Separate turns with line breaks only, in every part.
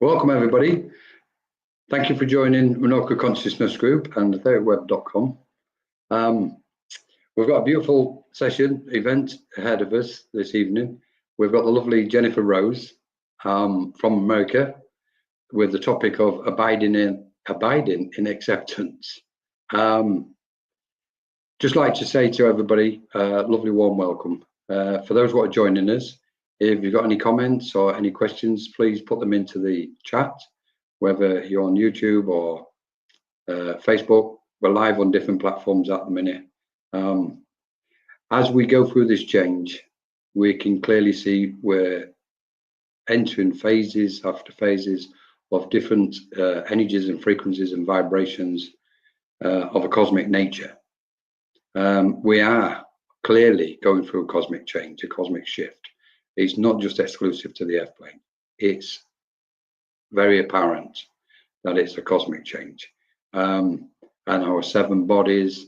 Welcome, everybody. Thank you for joining MenorcaConsciousnessGroup and thirtweb.com. We've got a beautiful event ahead of us this evening. We've got the lovely Jennifer Rose from America with the topic of abiding in acceptance. Just like to say to everybody, lovely warm welcome. For those who are joining us, if you've got any comments or any questions, please put them into the chat, whether you're on YouTube or Facebook. We're live on different platforms at the minute. As we go through this change, we can clearly see we're entering phases after phases of different energies and frequencies and vibrations of a cosmic nature. We are clearly going through a cosmic change, a cosmic shift. It's not just exclusive to the F-plane. It's very apparent that it's a cosmic change. And our seven bodies,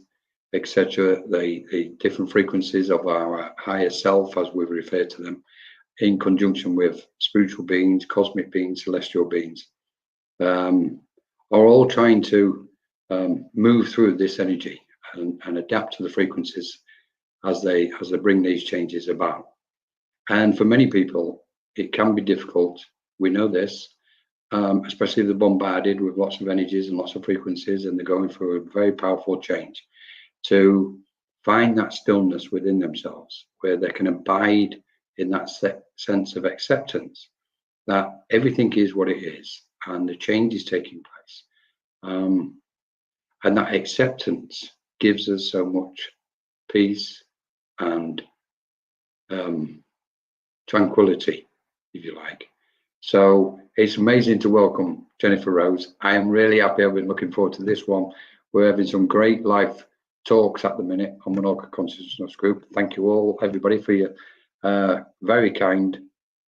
etc., the different frequencies of our higher self, as we refer to them, in conjunction with spiritual beings, cosmic beings, celestial beings, are all trying to move through this energy and adapt to the frequencies as they bring these changes about. And for many people, it can be difficult. We know this, especially if they're bombarded with lots of energies and lots of frequencies, and they're going through a very powerful change, to find that stillness within themselves, where they can abide in that sense of acceptance, that everything is what it is, and the change is taking place. And that acceptance gives us so much peace and tranquility, if you like. So it's amazing to welcome Jennifer Rose. I am really happy. I've been looking forward to this one. We're having some great live talks at the minute on Menorca Consciousness Group. Thank you all, everybody, for your very kind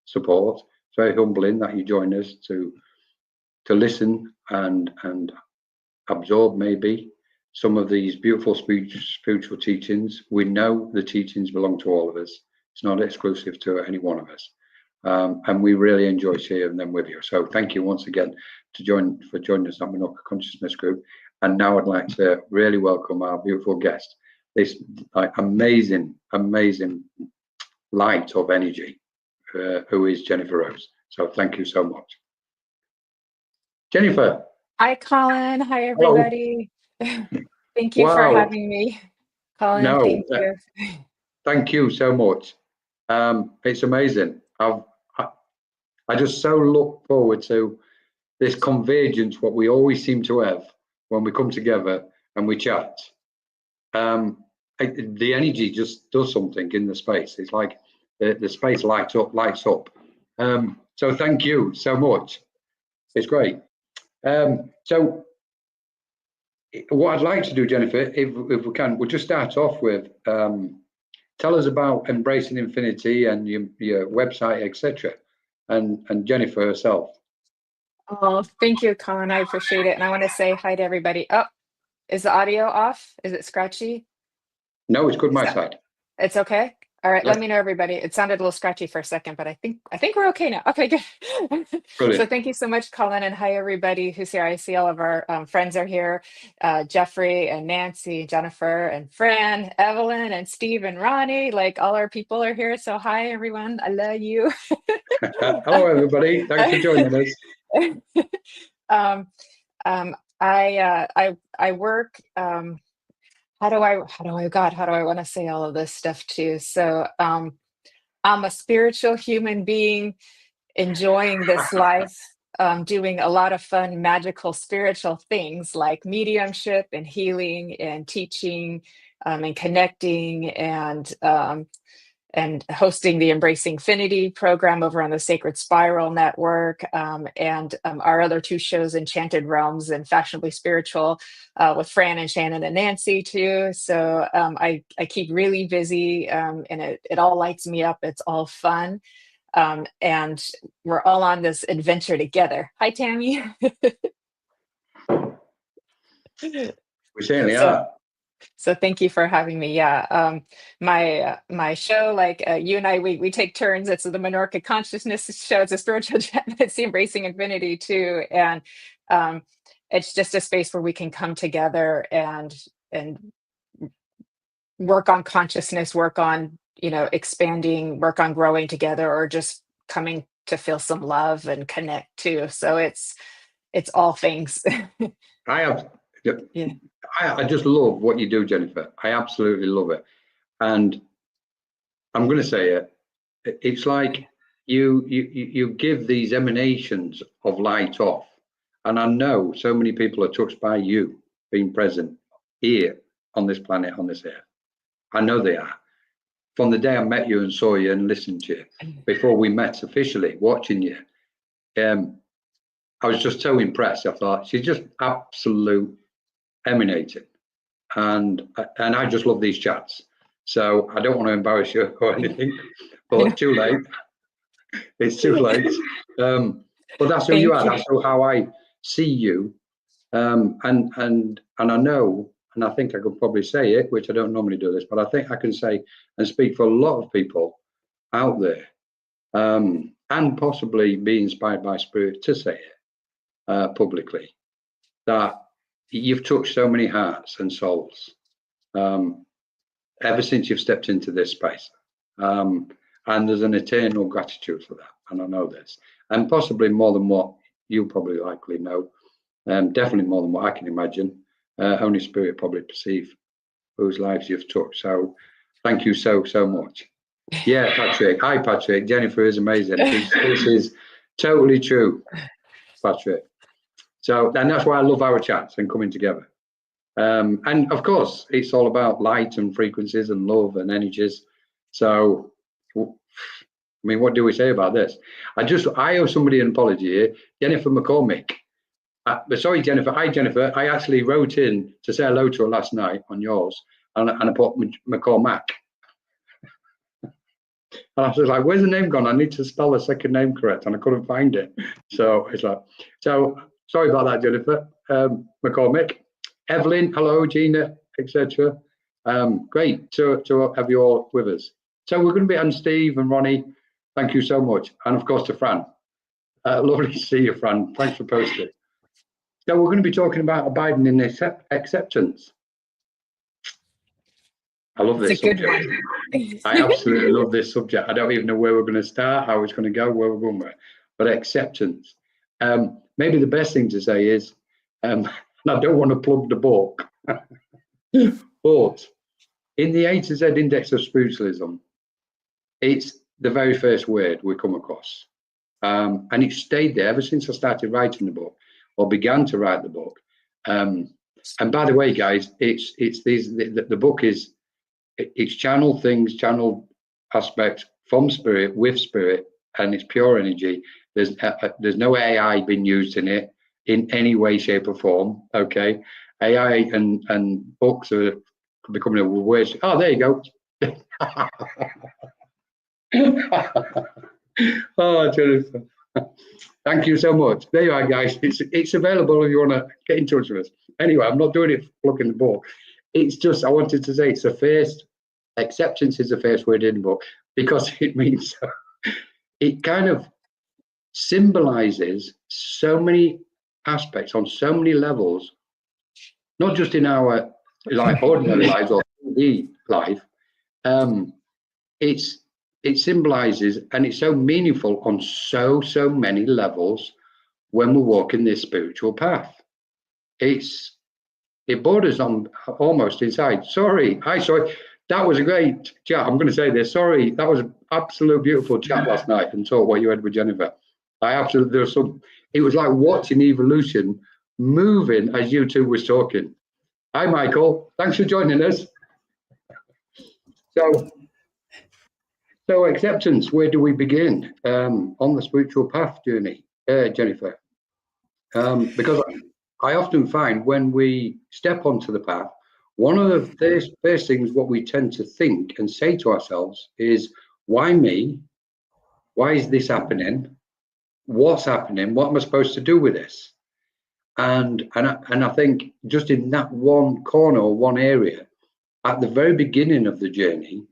support. It's very humbling that you join us to listen and absorb maybe some of these beautiful spiritual teachings. We know the teachings belong to all of us. It's not exclusive to any one of us. And we really enjoy sharing them with you. So thank you once again for joining us on Menorca Consciousness Group. And now I'd like to really welcome our beautiful guest, this amazing light of energy, who is Jennifer Rose. So thank you so much. Jennifer.
Hi, Colin. Hi, everybody. Thank you for having me. Colin, thank you.
Thank you so much. It's amazing. I just so look forward to this convergence, what we always seem to have when we come together and we chat. The energy just does something in the space. It's like the space lights up. So thank you so much. It's great. So what I'd like to do, Jennifer, if we can, we'll just start off with tell us about Embracing Infinity and your website, etc., and Jennifer herself.
Oh, thank you, Colin. I appreciate it. And I want to say hi to everybody. Oh, is the audio off? Is it scratchy?
No, it's good, my side.
It's okay? All right, let me know, everybody. It sounded a little scratchy for a second, but I think we're okay now. Okay, good. So thank you so much, Colin, and hi, everybody who's here. I see all of our friends are here. Jeffrey and Nancy, Jennifer and Fran, Evelyn and Steve and Ronnie, like all our people are here. So hi, everyone. I love you.
Hello, everybody. Thanks for joining us.
I work. How do I want to say all of this stuff too? So I'm a spiritual human being enjoying this life, doing a lot of fun, magical, spiritual things like mediumship and healing and teaching and connecting and hosting the Embracing Infinity program over on the Sacred Spiral Network, and our other two shows, Enchanted Realms and Fashionably Spiritual, with Fran and Shannon and Nancy too. So I keep really busy, and it all lights me up. It's all fun. And we're all on this adventure together. Hi, Tammy.
We certainly are.
So thank you for having me. Yeah, my show, like you and I, we take turns. It's the Menorca Consciousness Show. It's a spiritual chat. It's the Embracing Infinity too, and um, it's just a space where we can come together and work on consciousness, work on expanding, work on growing together, or just coming to feel some love and connect too. So it's all things.
I have.
Yeah.
I just love what you do, Jennifer. I absolutely love it, and I'm going to say it. It's like you give these emanations of light off, and I know so many people are touched by you being present here on this planet, on this earth. I know they are. From the day I met you and saw you and listened to you, before we met officially, watching you, I was just so impressed. I thought she's just absolute emanating, and I just love these chats. So I don't want to embarrass you or anything, but too late. It's too late. But that's who you are. That's how I see you. And I know, and I think I could probably say it, which I don't normally do this, but I think I can say and speak for a lot of people out there, and possibly be inspired by spirit to say it publicly, that you've touched so many hearts and souls ever since you've stepped into this space. And there's an eternal gratitude for that. And I know this, and possibly more than what you probably likely know. Definitely more than what I can imagine. Only spirit probably perceive whose lives you've touched. So thank you so much. Yeah, Patrick. Hi, Patrick. Jennifer is amazing. This is totally true, Patrick. So, and that's why I love our chats and coming together. And of course, it's all about light and frequencies and love and energies. So, I mean, what do we say about this? I owe somebody an apology here. Jennifer McCormick. Sorry, Jennifer. Hi, Jennifer. I actually wrote in to say hello to her last night on yours, and I put McCormack. And I was like, where's the name gone? I need to spell the second name correct, and I couldn't find it. So it's like, so sorry about that, Jennifer. McCormick. Evelyn, hello, Gina, etc. Great to have you all with us. So we're going to be on Steve and Ronnie. Thank you so much. And of course to Fran. Lovely to see you, Fran. Thanks for posting. So we're going to be talking about abiding in acceptance. I love this subject. I absolutely love this subject. I don't even know where we're going to start, how it's going to go, where we're going with. But acceptance. Maybe the best thing to say is, and I don't want to plug the book, but in the A to Z Index of Spiritualism, it's the very first word we come across. And it stayed there ever since I started writing the book, or began to write the book. And by the way, guys, the book is, it's channeled things, channeled aspects from spirit, with spirit, and it's pure energy. There's no AI being used in it in any way, shape, or form. Okay, AI and books are becoming a word. Oh, there you go. Oh, Jennifer, thank you so much. There you are, guys. It's available if you want to get in touch with us. Anyway, I'm not doing it for plugging the book. It's just, I wanted to say it's the first, acceptance is the first word in the book, because it means, it kind of symbolizes so many aspects on so many levels, not just in our ordinary lives or the life. It symbolizes, and it's so meaningful on so many levels when we're walking this spiritual path. It borders on almost inside. Sorry. That was a great chat. I'm going to say this. Sorry, that was an absolute beautiful chat last night, and talk what you had with Jennifer. It was like watching evolution moving as you two was talking. Hi, Michael. Thanks for joining us. So acceptance, where do we begin on the spiritual path journey, Jennifer? Because I often find when we step onto the path, one of the first things what we tend to think and say to ourselves is, why me? Why is this happening? What's happening? What am I supposed to do with this? And I think just in that one corner or one area, at the very beginning of the journey,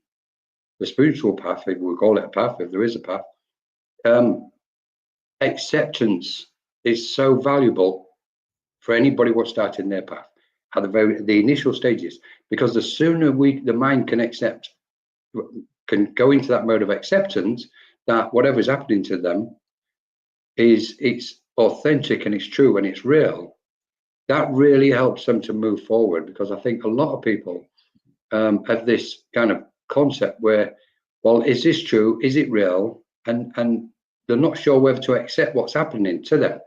the spiritual path, if we call it a path, if there is a path, acceptance is so valuable for anybody what's starting their path at the initial stages, because the sooner the mind can accept, can go into that mode of acceptance, that whatever is happening to them it's authentic and it's true and it's real. That really helps them to move forward, because I think a lot of people have this kind of concept where, well, is this true? Is it real? And they're not sure whether to accept what's happening to them.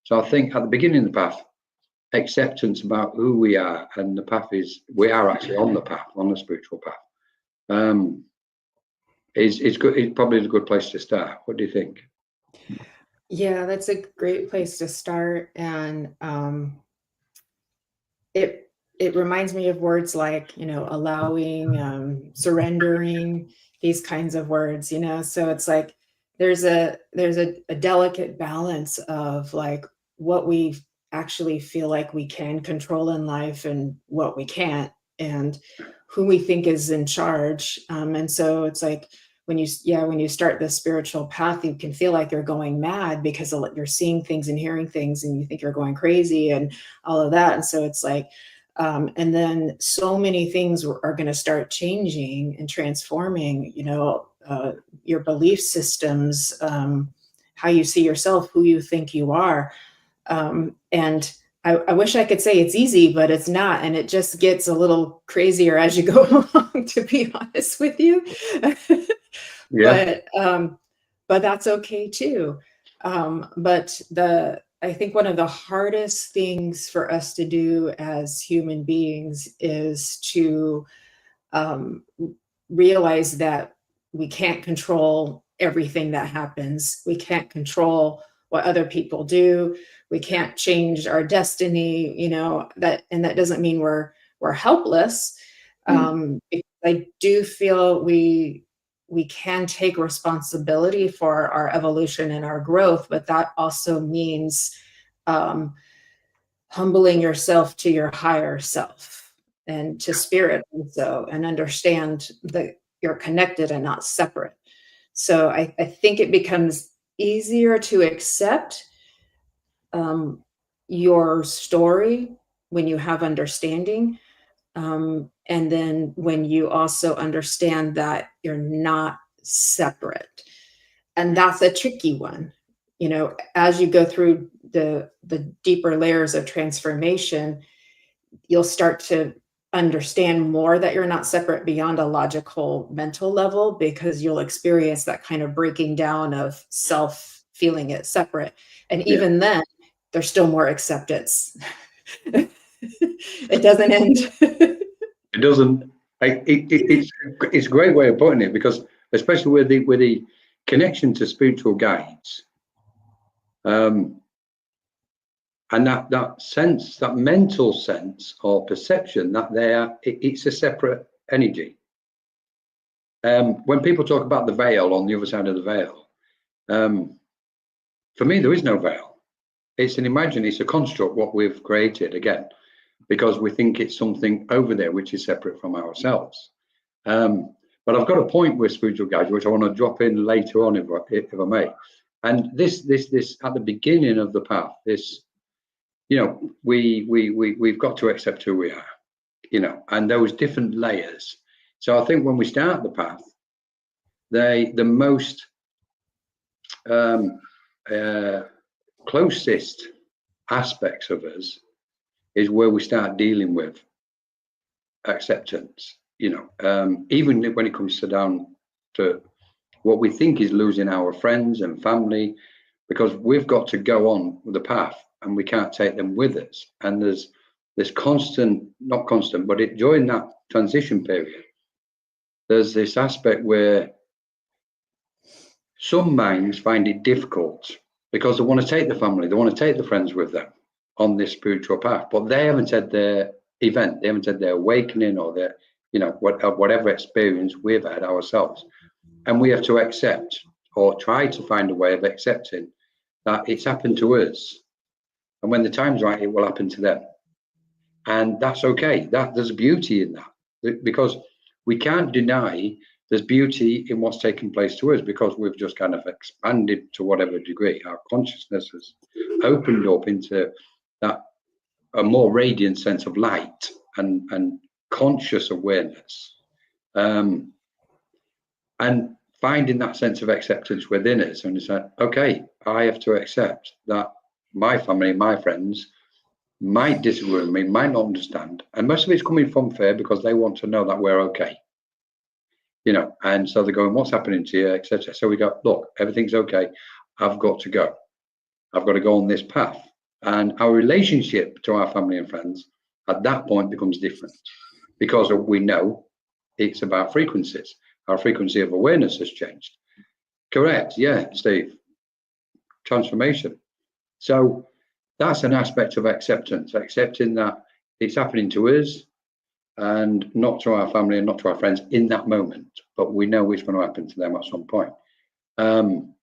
So I think at the beginning of the path, acceptance about who we are, and the path is, we are actually on the path, on the spiritual path, is good. It's probably a good place to start. What do you think?
Yeah, that's a great place to start. And it reminds me of words like, allowing, surrendering, these kinds of words, so it's like there's a delicate balance of like what we actually feel like we can control in life and what we can't, and who we think is in charge. And so it's like when you start this spiritual path, you can feel like you're going mad because you're seeing things and hearing things and you think you're going crazy and all of that. And so it's like, and then so many things are going to start changing and transforming, your belief systems, how you see yourself, who you think you are. And I wish I could say it's easy, but it's not. And it just gets a little crazier as you go along, to be honest with you.
Yeah.
But that's okay too. But I think one of the hardest things for us to do as human beings is to realize that we can't control everything that happens. We can't control what other people do. We can't change our destiny, that doesn't mean we're helpless. I do feel we can take responsibility for our evolution and our growth, but that also means humbling yourself to your higher self and to spirit also, and understand that you're connected and not separate. So I think it becomes easier to accept your story when you have understanding. And then when you also understand that you're not separate. And that's a tricky one. As you go through the deeper layers of transformation, you'll start to understand more that you're not separate beyond a logical mental level, because you'll experience that kind of breaking down of self feeling it separate. And even then, there's still more acceptance. It doesn't end.
It doesn't. It's a great way of putting it, because especially with the connection to spiritual guides, and that sense, that mental sense or perception that it's a separate energy. When people talk about the veil, on the other side of the veil, for me there is no veil. It's an imagination, it's a construct what we've created again, because we think it's something over there which is separate from ourselves. But I've got a point with spiritual guides which I want to drop in later on, if I may. And this at the beginning of the path, this, we've got to accept who we are, and those different layers. So I think when we start the path, the most closest aspects of us is where we start dealing with acceptance, even when it comes down to what we think is losing our friends and family, because we've got to go on with the path and we can't take them with us. And there's this not constant, but during that transition period, there's this aspect where some minds find it difficult because they want to take the family, they want to take the friends with them on this spiritual path, but they haven't had their event, they haven't had their awakening or their, whatever experience we've had ourselves. And we have to accept, or try to find a way of accepting, that it's happened to us. And when the time's right, it will happen to them. And that's okay. There's beauty in that. because we can't deny there's beauty in what's taking place to us, because we've just kind of expanded to whatever degree. Our consciousness has opened up into that a more radiant sense of light and conscious awareness, and finding that sense of acceptance within us. And it's like, okay, I have to accept that my family, my friends might disagree with me, might not understand, and most of it's coming from fear, because they want to know that we're okay, you know. And so they're going, what's happening to you, etc. So we go, look, everything's okay, I've got to go on this path. And our relationship to our family and friends at that point becomes different, because we know it's about frequencies. Our frequency of awareness has changed. Correct. Yeah, Steve. Transformation. So that's an aspect of acceptance, accepting that it's happening to us and not to our family and not to our friends in that moment, but we know it's going to happen to them at some point. And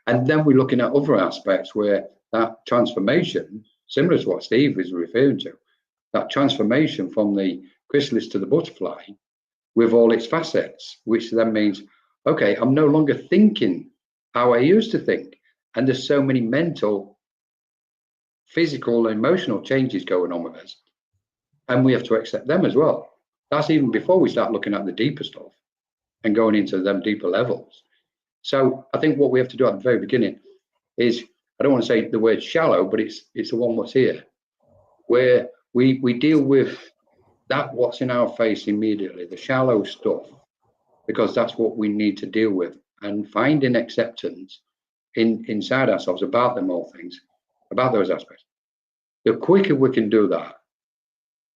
then we're looking at other aspects where that transformation, similar to what Steve was referring to, that transformation from the chrysalis to the butterfly with all its facets, which then means, okay, I'm no longer thinking how I used to think. And there's so many mental, physical, emotional changes going on with us. And we have to accept them as well. That's even before we start looking at the deeper stuff and going into them deeper levels. So I think what we have to do at the very beginning is, I don't want to say the word shallow, but it's the one what's here, where we deal with that what's in our face immediately, the shallow stuff, because that's what we need to deal with, and finding acceptance inside ourselves about them all things, about those aspects. The quicker we can do that,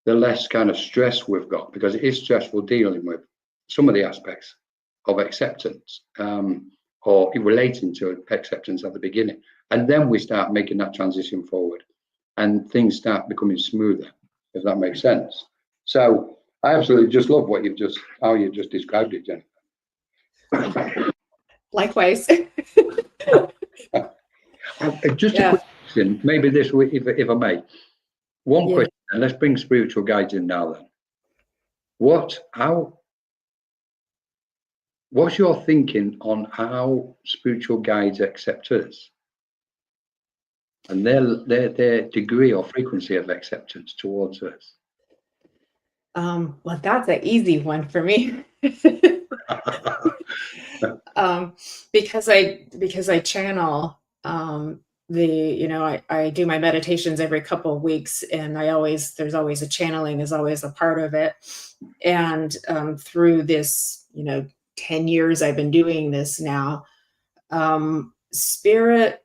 the less kind of stress we've got, because it is stressful dealing with some of the aspects of acceptance, or relating to acceptance at the beginning. And then we start making that transition forward and things start becoming smoother, if that makes sense. So I absolutely just love how you just described it, Jennifer.
Likewise.
Just a quick question, maybe this week, if I may. One question, and let's bring spiritual guides in now then. What's your thinking on how spiritual guides accept us and their degree or frequency of acceptance towards us?
Well, that's an easy one for me. Because I channel I do my meditations every couple of weeks, and there's always a channeling is always a part of it. And through this, 10 years I've been doing this now, spirit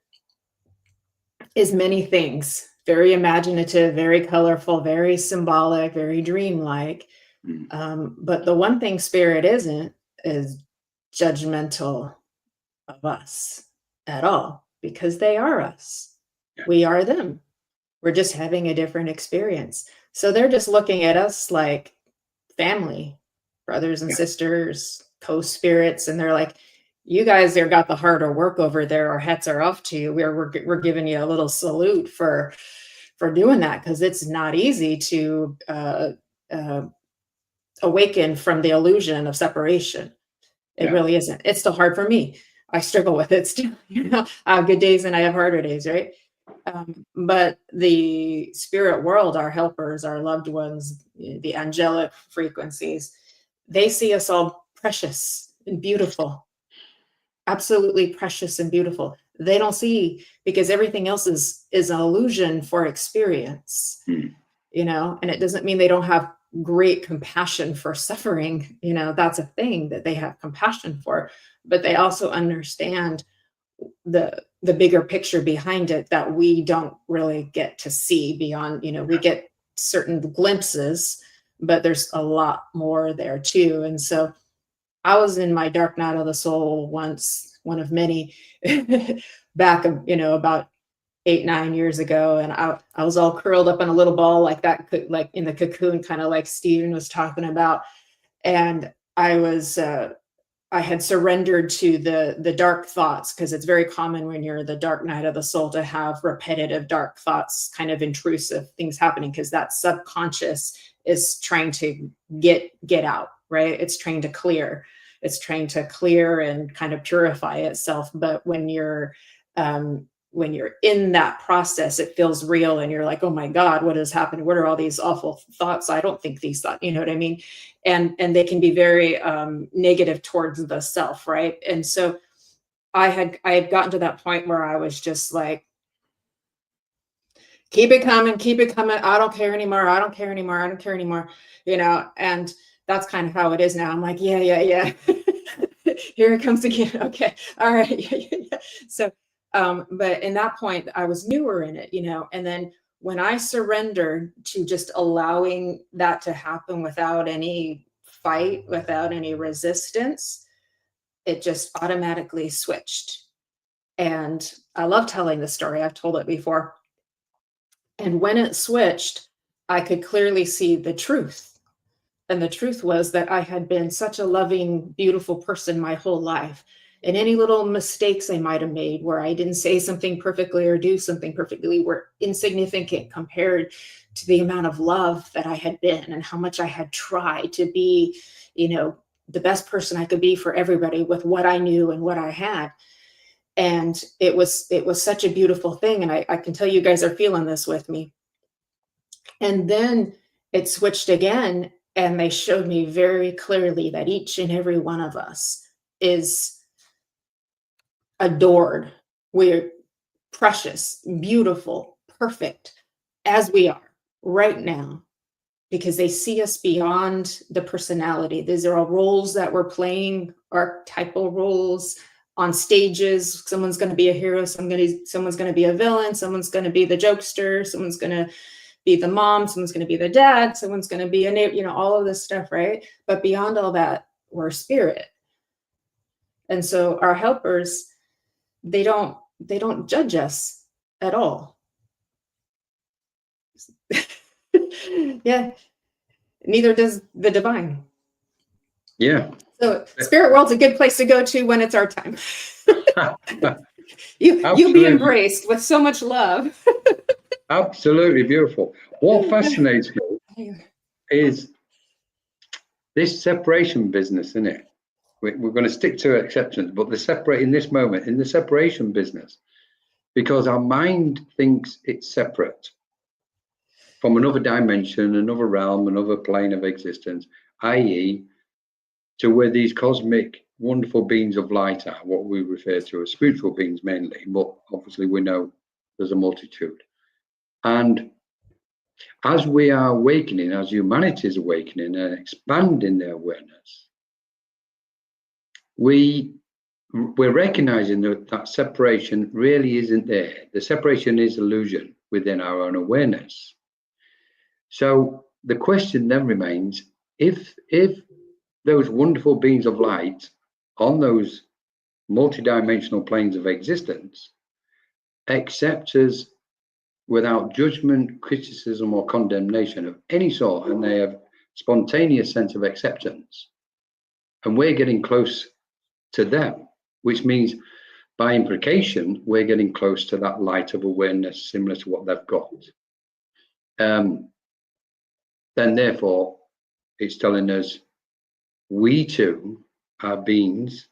is many things, very imaginative, very colorful, very symbolic, very dreamlike. But the one thing spirit isn't is judgmental of us at all, because they are us. Yeah. We are them. We're just having a different experience. So they're just looking at us like family, brothers and sisters, co-spirits, and they're like, you guys there got the harder work over there. Our hats are off to you. We're giving you a little salute for doing that, because it's not easy to awaken from the illusion of separation. It really isn't. It's still hard for me. I struggle with it still. I have good days and I have harder days, right? But the spirit world, our helpers, our loved ones, the angelic frequencies, they see us all precious and beautiful. Absolutely precious and beautiful. They don't see, because everything else is an illusion for experience, and it doesn't mean they don't have great compassion for suffering. That's a thing that they have compassion for, but they also understand the bigger picture behind it that we don't really get to see beyond. We get certain glimpses, but there's a lot more there too. And so I was in my dark night of the soul once, one of many, back about 8-9 years ago, and I was all curled up in a little ball like that, like in the cocoon, kind of like Stephen was talking about. And I I had surrendered to the dark thoughts, because it's very common when you're the dark night of the soul to have repetitive dark thoughts, kind of intrusive things happening, because that subconscious is trying to get out, right? It's trying to clear. It's trying to clear and kind of purify itself. But when you're in that process, it feels real, and you're like, oh my God, what has happened? What are all these awful thoughts? I don't think these thoughts, you know what I mean? And they can be very negative towards the self, right? And so I had gotten to that point where I was just like, keep it coming, keep it coming. I don't care anymore. I don't care anymore. I don't care anymore. You know, and that's kind of how it is now. I'm like, yeah. Here it comes again. Okay. All right. Yeah. So, but in that point, I was newer in it, you know, and then when I surrendered to just allowing that to happen without any fight, without any resistance, it just automatically switched. And I love telling the story. I've told it before. And when it switched, I could clearly see the truth. And the truth was that I had been such a loving, beautiful person my whole life. And any little mistakes I might have made where I didn't say something perfectly or do something perfectly were insignificant compared to the amount of love that I had been and how much I had tried to be, you know, the best person I could be for everybody with what I knew and what I had. And it was such a beautiful thing. And I can tell you guys are feeling this with me. And then it switched again. And they showed me very clearly that each and every one of us is adored. We're precious, beautiful, perfect as we are right now, because they see us beyond the personality. These are all roles that we're playing, archetypal roles on stages. Someone's going to be a hero. Someone's going to be a villain. Someone's going to be the jokester. Someone's going to be the mom, someone's going to be the dad, someone's going to be a neighbor, you know, all of this stuff, right? But beyond all that, we're spirit. And so our helpers, they don't judge us at all. Yeah. Neither does the divine.
Yeah.
So spirit world's a good place to go to when it's our time. You'll be embraced with so much love.
Absolutely beautiful. What fascinates me is this separation business, isn't it? We're going to stick to acceptance, but in this moment, in the separation business, because our mind thinks it's separate from another dimension, another realm, another plane of existence, i.e., to where these cosmic, wonderful beings of light are, what we refer to as spiritual beings mainly, but obviously we know there's a multitude. And as we are awakening, as humanity is awakening and expanding their awareness, we're recognizing that separation really isn't there. The separation is illusion within our own awareness. So the question then remains, if those wonderful beings of light on those multidimensional planes of existence accept us without judgment, criticism, or condemnation of any sort, and they have spontaneous sense of acceptance, and we're getting close to them, which means by implication we're getting close to that light of awareness similar to what they've got, then therefore it's telling us we too are beings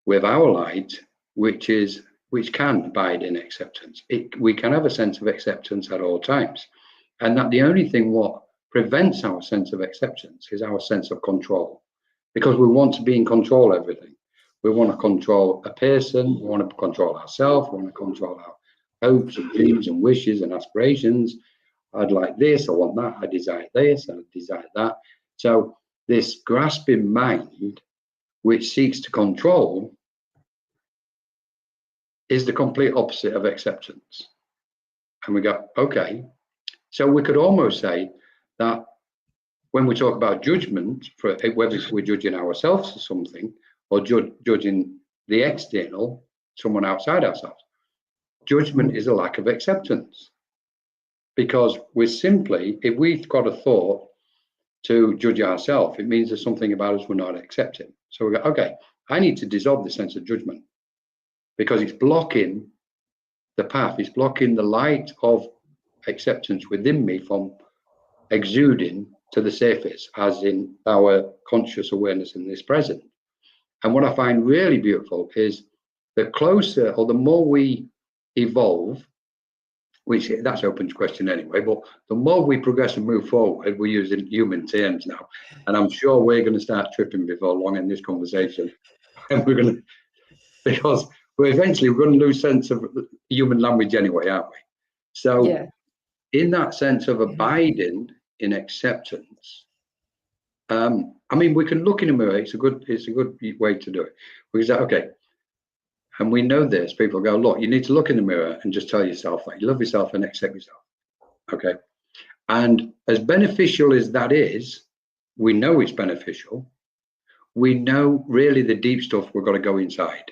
with our light, which can abide in acceptance. We can have a sense of acceptance at all times. And that the only thing what prevents our sense of acceptance is our sense of control. Because we want to be in control of everything. We want to control a person, we want to control ourselves, we want to control our hopes and dreams and wishes and aspirations. I'd like this, I want that, I desire this, I desire that. So this grasping mind, which seeks to control, is the complete opposite of acceptance. And we go, okay. So we could almost say that when we talk about judgment, for whether we're judging ourselves for something or judging the external, someone outside ourselves, judgment is a lack of acceptance. Because we're simply, if we've got a thought to judge ourselves, it means there's something about us we're not accepting. So we go, okay, I need to dissolve the sense of judgment, because it's blocking the path. It's blocking the light of acceptance within me from exuding to the surface, as in our conscious awareness in this present. And what I find really beautiful is the closer or the more we evolve, which that's open question anyway, but the more we progress and move forward, we're using human terms now, and I'm sure we're going to start tripping before long in this conversation, and we're going to, because we're going to lose sense of human language anyway, aren't we? So
Yeah.
in that sense of abiding in acceptance, I mean, we can look in a mirror. It's a good way to do it. We say, okay, and we know this. People go, look, you need to look in the mirror and just tell yourself that you love yourself and accept yourself. Okay. And as beneficial as that is, we know it's beneficial. We know really the deep stuff we've got to go inside.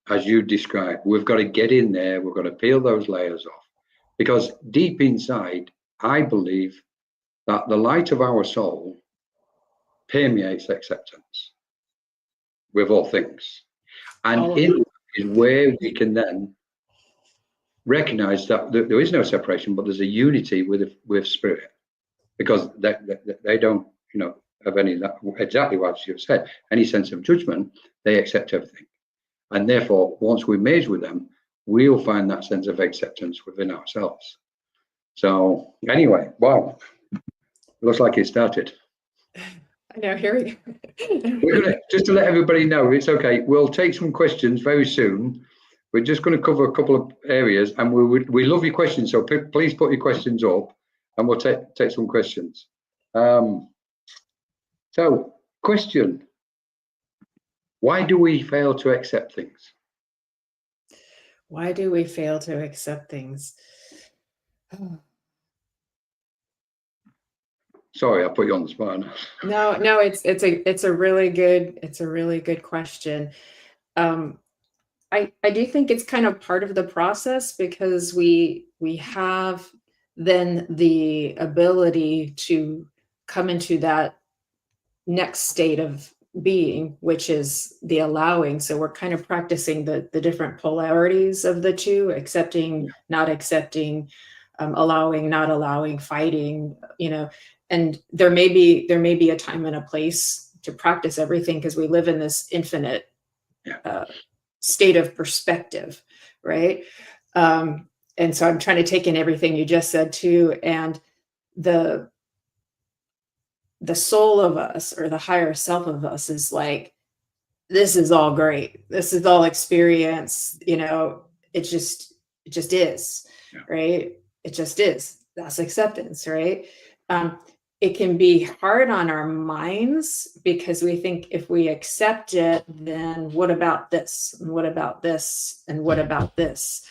As you described, we've got to get in there. We've got to peel those layers off, because deep inside, I believe that the light of our soul permeates acceptance with all things. And in that is where we can then recognize that there is no separation, but there's a unity with spirit, because they don't, have any, exactly what you've said, any sense of judgment. They accept everything, and therefore, once we merge with them, we'll find that sense of acceptance within ourselves. So anyway, wow, looks like it started.
I know, here we go.
We're gonna, just to let everybody know, it's okay. We'll take some questions very soon. We're just going to cover a couple of areas, and we love your questions. So please put your questions up, and we'll take some questions. So, question: why do we fail to accept things?
Why do we fail to accept things?
Sorry, I put you on the spot.
No, it's a really good question. I do think it's kind of part of the process, because we have then the ability to come into that next state of being, which is the allowing. So we're kind of practicing the different polarities of the two: accepting, not accepting, allowing, not allowing, fighting, and there may be a time and a place to practice everything, because we live in this infinite state of perspective, right? And so I'm trying to take in everything you just said too, and the soul of us, or the higher self of us, is like, this is all great, this is all experience, it just is, right? It just is. That's acceptance, right? It can be hard on our minds, because we think if we accept it, then what about this? And what about this? And what about this?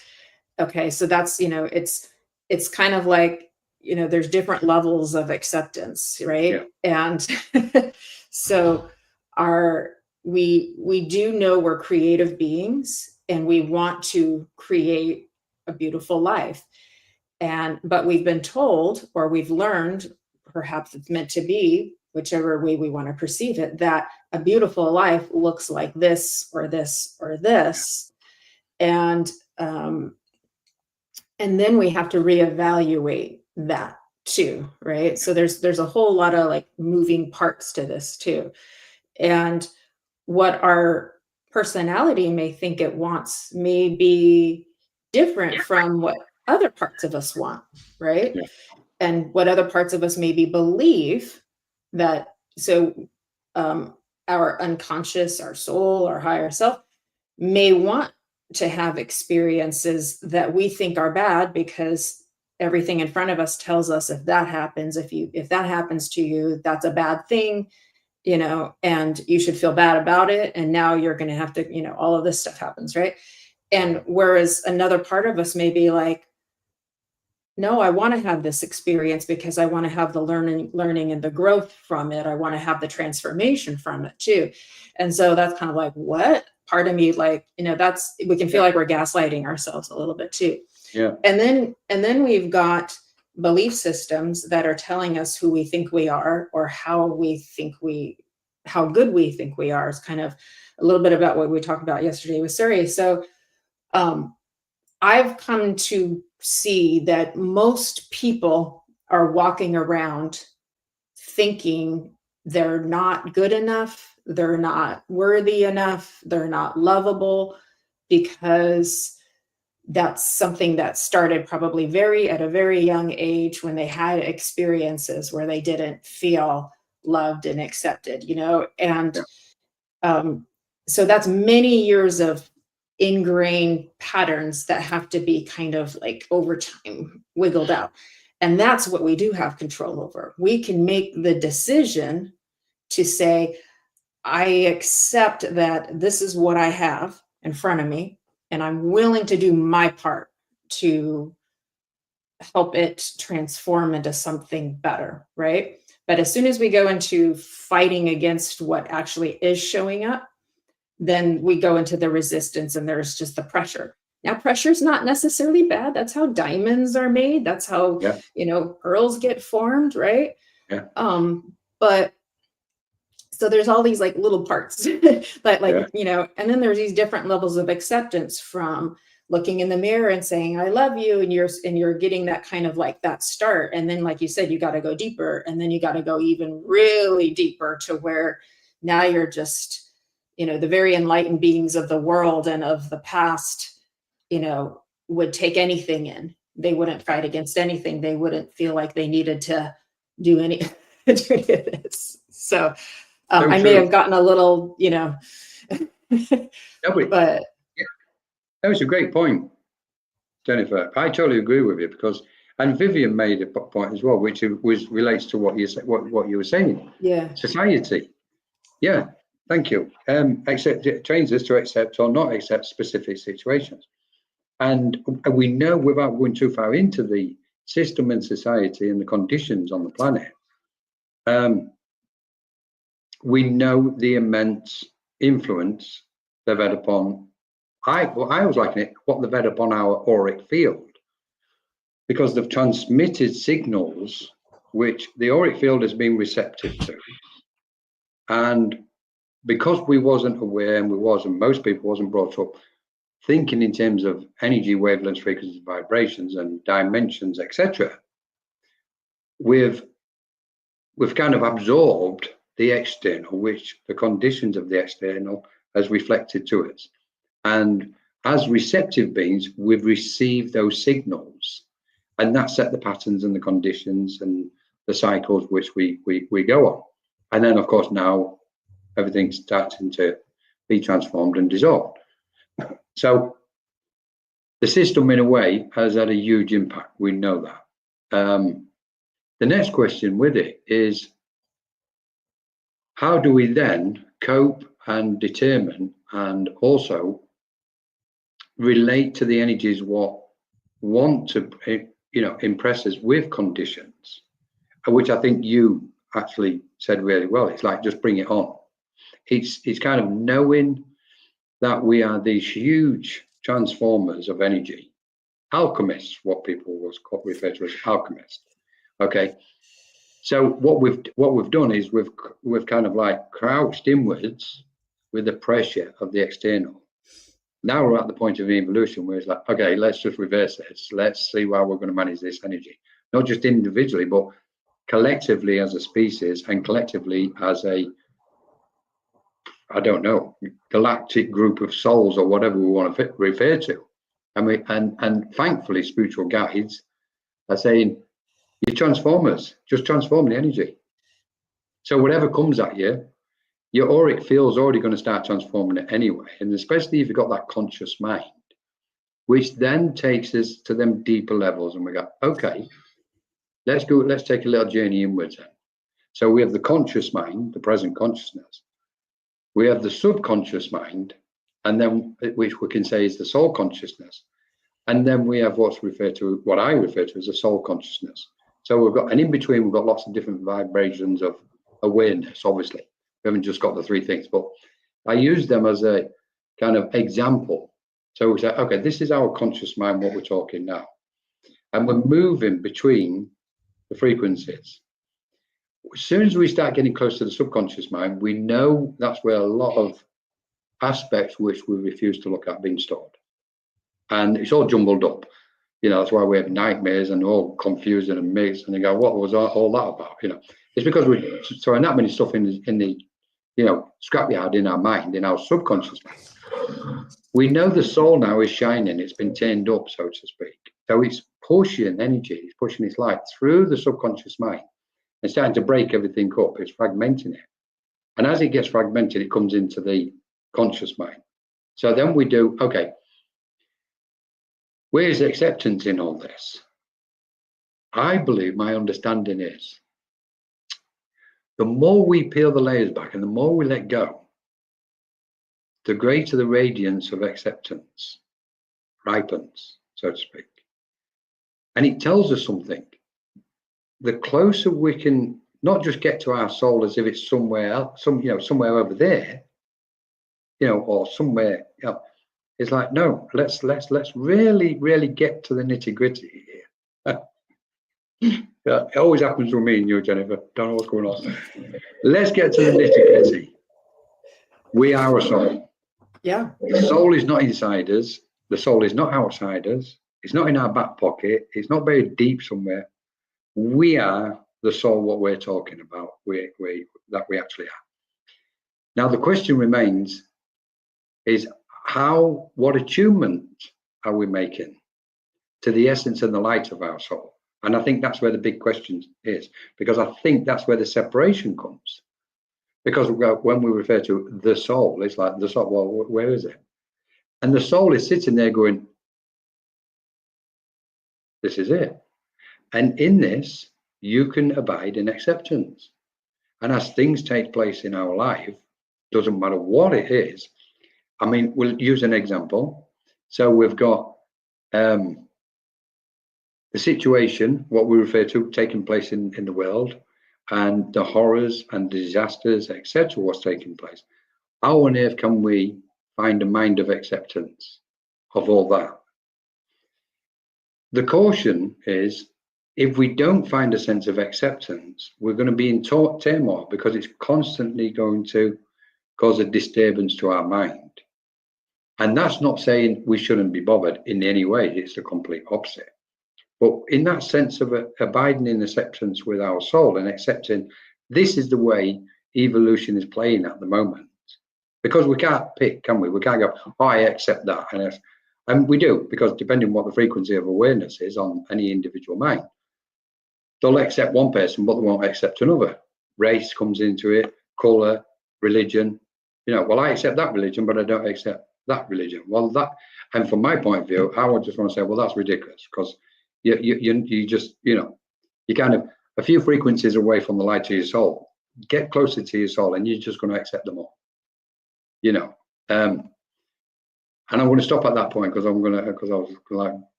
Okay, so that's, it's kind of like, there's different levels of acceptance, right? Yeah. And so we do know we're creative beings, and we want to create a beautiful life. But we've been told, or we've learned, perhaps it's meant to be, whichever way we want to perceive it, that a beautiful life looks like this or this or this. And then we have to reevaluate that too, right? So there's a whole lot of like moving parts to this too. And what our personality may think it wants may be different from what other parts of us want, right? Yeah. And what other parts of us maybe believe that, so our unconscious, our soul, our higher self may want to have experiences that we think are bad, because everything in front of us tells us, if that happens, if that happens to you, that's a bad thing, and you should feel bad about it. And now you're going to have to, all of this stuff happens, right? And whereas another part of us may be like, no, I want to have this experience because I want to have the learning and the growth from it. I want to have the transformation from it too. And so that's kind of like, what part of me, like, that's, we can feel like we're gaslighting ourselves a little bit too.
Yeah.
And then we've got belief systems that are telling us who we think we are, or how we think we how good we think we are. Is kind of a little bit about what we talked about yesterday with Suri. So I've come to see that most people are walking around thinking they're not good enough, they're not worthy enough, they're not lovable, because that's something that started probably at a very young age, when they had experiences where they didn't feel loved and accepted, you know. And so that's many years of ingrained patterns that have to be kind of like over time wiggled out. And that's what we do have control over. We can make the decision to say, I accept that this is what I have in front of me, and I'm willing to do my part to help it transform into something better, right? But as soon as we go into fighting against what actually is showing up, then we go into the resistance, and there's just the pressure. Now, pressure is not necessarily bad. That's how diamonds are made. That's how, you know, pearls get formed, right?
Yeah.
But so there's all these like little parts that like, you know, and then there's these different levels of acceptance, from looking in the mirror and saying, I love you. And you're getting that kind of like that start. And then, like you said, you got to go deeper, and then you got to go even really deeper to where now you're just, you know, the very enlightened beings of the world and of the past, you know, would take anything in. They wouldn't fight against anything. They wouldn't feel like they needed to do any of this. So I may have gotten a little, you know, but
yeah, that was a great point, Jennifer. I totally agree with you, because, and Vivian made a point as well, which relates to what you were saying.
Yeah.
Society. Yeah. Thank you. It trains us to accept or not accept specific situations. And we know, without going too far into the system and society and the conditions on the planet, we know the immense influence they've had upon, I was liking it, what they've had upon our auric field, because they've transmitted signals which the auric field has been receptive to. And because we wasn't aware, and most people wasn't brought up thinking in terms of energy, wavelengths, frequencies, vibrations, and dimensions, etc., we've kind of absorbed the external, which the conditions of the external has reflected to us. And as receptive beings, we've received those signals, and that set the patterns and the conditions and the cycles which we go on. And then, of course, now everything's starting to be transformed and dissolved. So the system, in a way, has had a huge impact. We know that. The next question with it is, how do we then cope and determine and also relate to the energies what want to, you know, impress us with conditions, which I think you actually said really well. It's like, just bring it on. It's kind of knowing that we are these huge transformers of energy, alchemists, what people refer to as alchemists. Okay, so what we've done is we've kind of like crouched inwards with the pressure of the external. Now we're at the point of evolution where it's like, okay, let's just reverse this. Let's see how we're going to manage this energy, not just individually, but collectively as a species, and collectively as a, I don't know, galactic group of souls, or whatever we want to refer to. And thankfully, spiritual guides are saying, you transformers, just transform the energy. So whatever comes at you, your auric field's already going to start transforming it anyway. And especially if you've got that conscious mind, which then takes us to them deeper levels. And we go, okay, let's take a little journey inwards then. So we have the conscious mind, the present consciousness. We have the subconscious mind, and then, which we can say is the soul consciousness. And then we have what I refer to as a soul consciousness. So we've got, and in between, we've got lots of different vibrations of awareness, obviously. We haven't just got the three things, but I use them as a kind of example. So we say, okay, this is our conscious mind, what we're talking now. And we're moving between the frequencies. as soon as we start getting close to the subconscious mind, we know that's where a lot of aspects which we refuse to look at being stored. And it's all jumbled up. That's why we have nightmares and all confused and mixed. And you go, what was all that about? It's because we're throwing that many stuff in the scrapyard in our mind, in our subconscious mind. We know the soul now is shining. It's been turned up, so to speak. So it's pushing energy. It's pushing its light through the subconscious mind. It's starting to break everything up. It's fragmenting it. And as it gets fragmented, it comes into the conscious mind. So then we do, okay, where's acceptance in all this? I believe my understanding is the more we peel the layers back and the more we let go, the greater the radiance of acceptance ripens, so to speak. And it tells us something. The closer we can not just get to our soul as if it's somewhere else, somewhere over there, or somewhere else. It's like, no, let's really get to the nitty-gritty here. Yeah, it always happens with me and you, Jennifer. Don't know what's going on. Let's get to the nitty-gritty. We are a soul.
Yeah.
The soul is not inside us. The soul is not outside us. It's not in our back pocket. It's not buried deep somewhere. We are the soul, what we're talking about, that we actually are. Now, the question remains is what attunement are we making to the essence and the light of our soul? And I think that's where the big question is, because I think that's where the separation comes. Because when we refer to the soul, it's like the soul, well, where is it? And the soul is sitting there going, this is it. And in this, you can abide in acceptance. And as things take place in our life, doesn't matter what it is. I mean, we'll use an example. So we've got the situation, what we refer to, taking place in the world, and the horrors and disasters, etc., what's taking place. How on earth can we find a mind of acceptance of all that? The caution is, if we don't find a sense of acceptance, we're going to be in turmoil, because it's constantly going to cause a disturbance to our mind. And that's not saying we shouldn't be bothered in any way. It's the complete opposite. But in that sense of abiding in acceptance with our soul and accepting this is the way evolution is playing at the moment. Because we can't pick, can we? We can't go, oh, I accept that. And we do, because depending on what the frequency of awareness is on any individual mind, they'll accept one person, but they won't accept another. Race comes into it, color, religion. Well, I accept that religion, but I don't accept that religion. Well, and from my point of view, I would just want to say, well, that's ridiculous, because you just, you're kind of a few frequencies away from the light of your soul. Get closer to your soul, and you're just going to accept them all. And I'm going to stop at that point, because I was like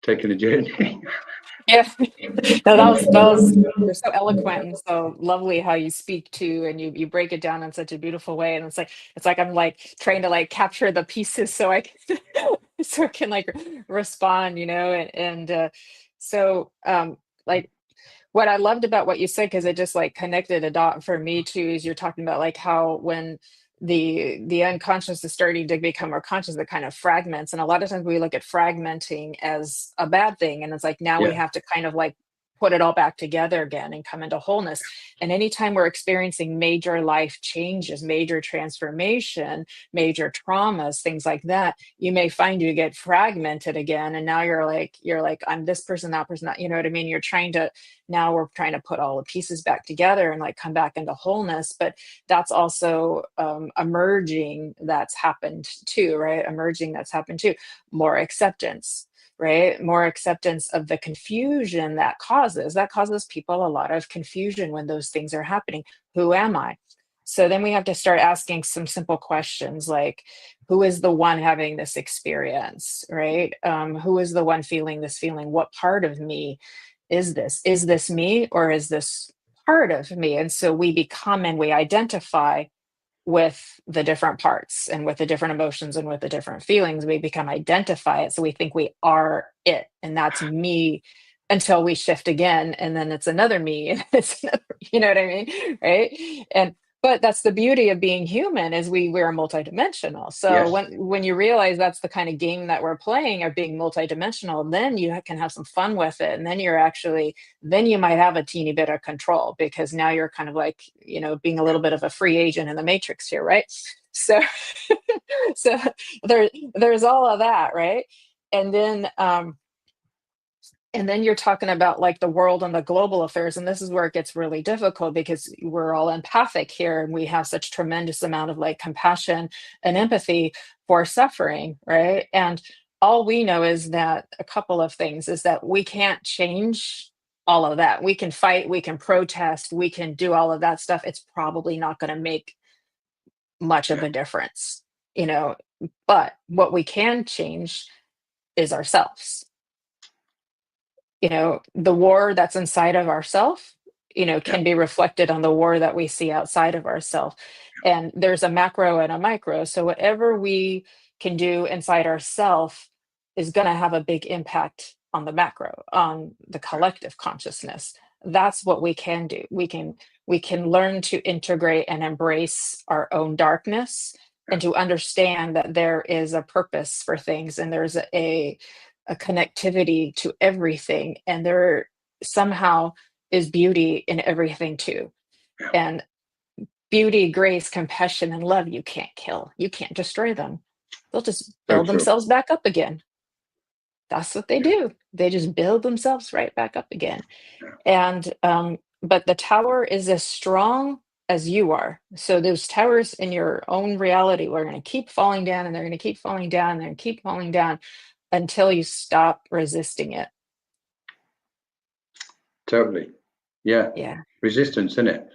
taking a journey.
Yeah, no, that was you're so eloquent and so lovely how you speak to, and you break it down in such a beautiful way. And it's like I'm like trying to like capture the pieces so I can so I can like respond, so like what I loved about what you said, because it just like connected a dot for me too, is you're talking about like how when the unconscious is starting to become more conscious, that kind of fragments. And a lot of times we look at fragmenting as a bad thing. And it's like, now we have to kind of like put it all back together again and come into wholeness. And anytime we're experiencing major life changes, major transformation, major traumas, things like that, you may find you get fragmented again. And now you're like, I'm this person, that person, that, you know what I mean? Now we're trying to put all the pieces back together and like come back into wholeness. But that's also emerging that's happened too, right? Emerging that's happened too. More acceptance, right? More acceptance of the confusion that causes people a lot of confusion when those things are happening. Who am I? So then we have to start asking some simple questions like, who is the one having this experience, right? Who is the one feeling this feeling? What part of me is this? Is this me, or is this part of me? And so we become and we identify with the different parts and with the different emotions and with the different feelings. We identify it. So we think we are it. And that's me until we shift again, and then it's another me, and it's another, you know what I mean, right? And but that's the beauty of being human, is we're multidimensional. So
Yes.
when you realize that's the kind of game that we're playing, of being multidimensional, then you can have some fun with it, and then then you might have a teeny bit of control, because now you're kind of like, being a little bit of a free agent in the matrix here, right? So so there's all of that, right? And then you're talking about like the world and the global affairs, and this is where it gets really difficult, because we're all empathic here, and we have such tremendous amount of like compassion and empathy for suffering, right? And all we know is that a couple of things is that we can't change all of that. We can fight, we can protest, we can do all of that stuff. It's probably not going to make much of a difference, but what we can change is ourselves. The war that's inside of ourself, can be reflected on the war that we see outside of ourself. And there's a macro and a micro. So whatever we can do inside ourself is going to have a big impact on the macro, on the collective consciousness. That's what we can do. We can learn to integrate and embrace our own darkness, and to understand that there is a purpose for things, and there's a connectivity to everything, and there somehow is beauty in everything too. And beauty, grace, compassion, and love, you can't kill, you can't destroy them. They'll just build themselves back up again. That's what they do. They just build themselves right back up again. And but the tower is as strong as you are. So those towers in your own reality are going to keep falling down, and they're going to keep falling down, and they're going to keep falling down until you stop resisting it.
Totally. Yeah. Resistance, isn't it?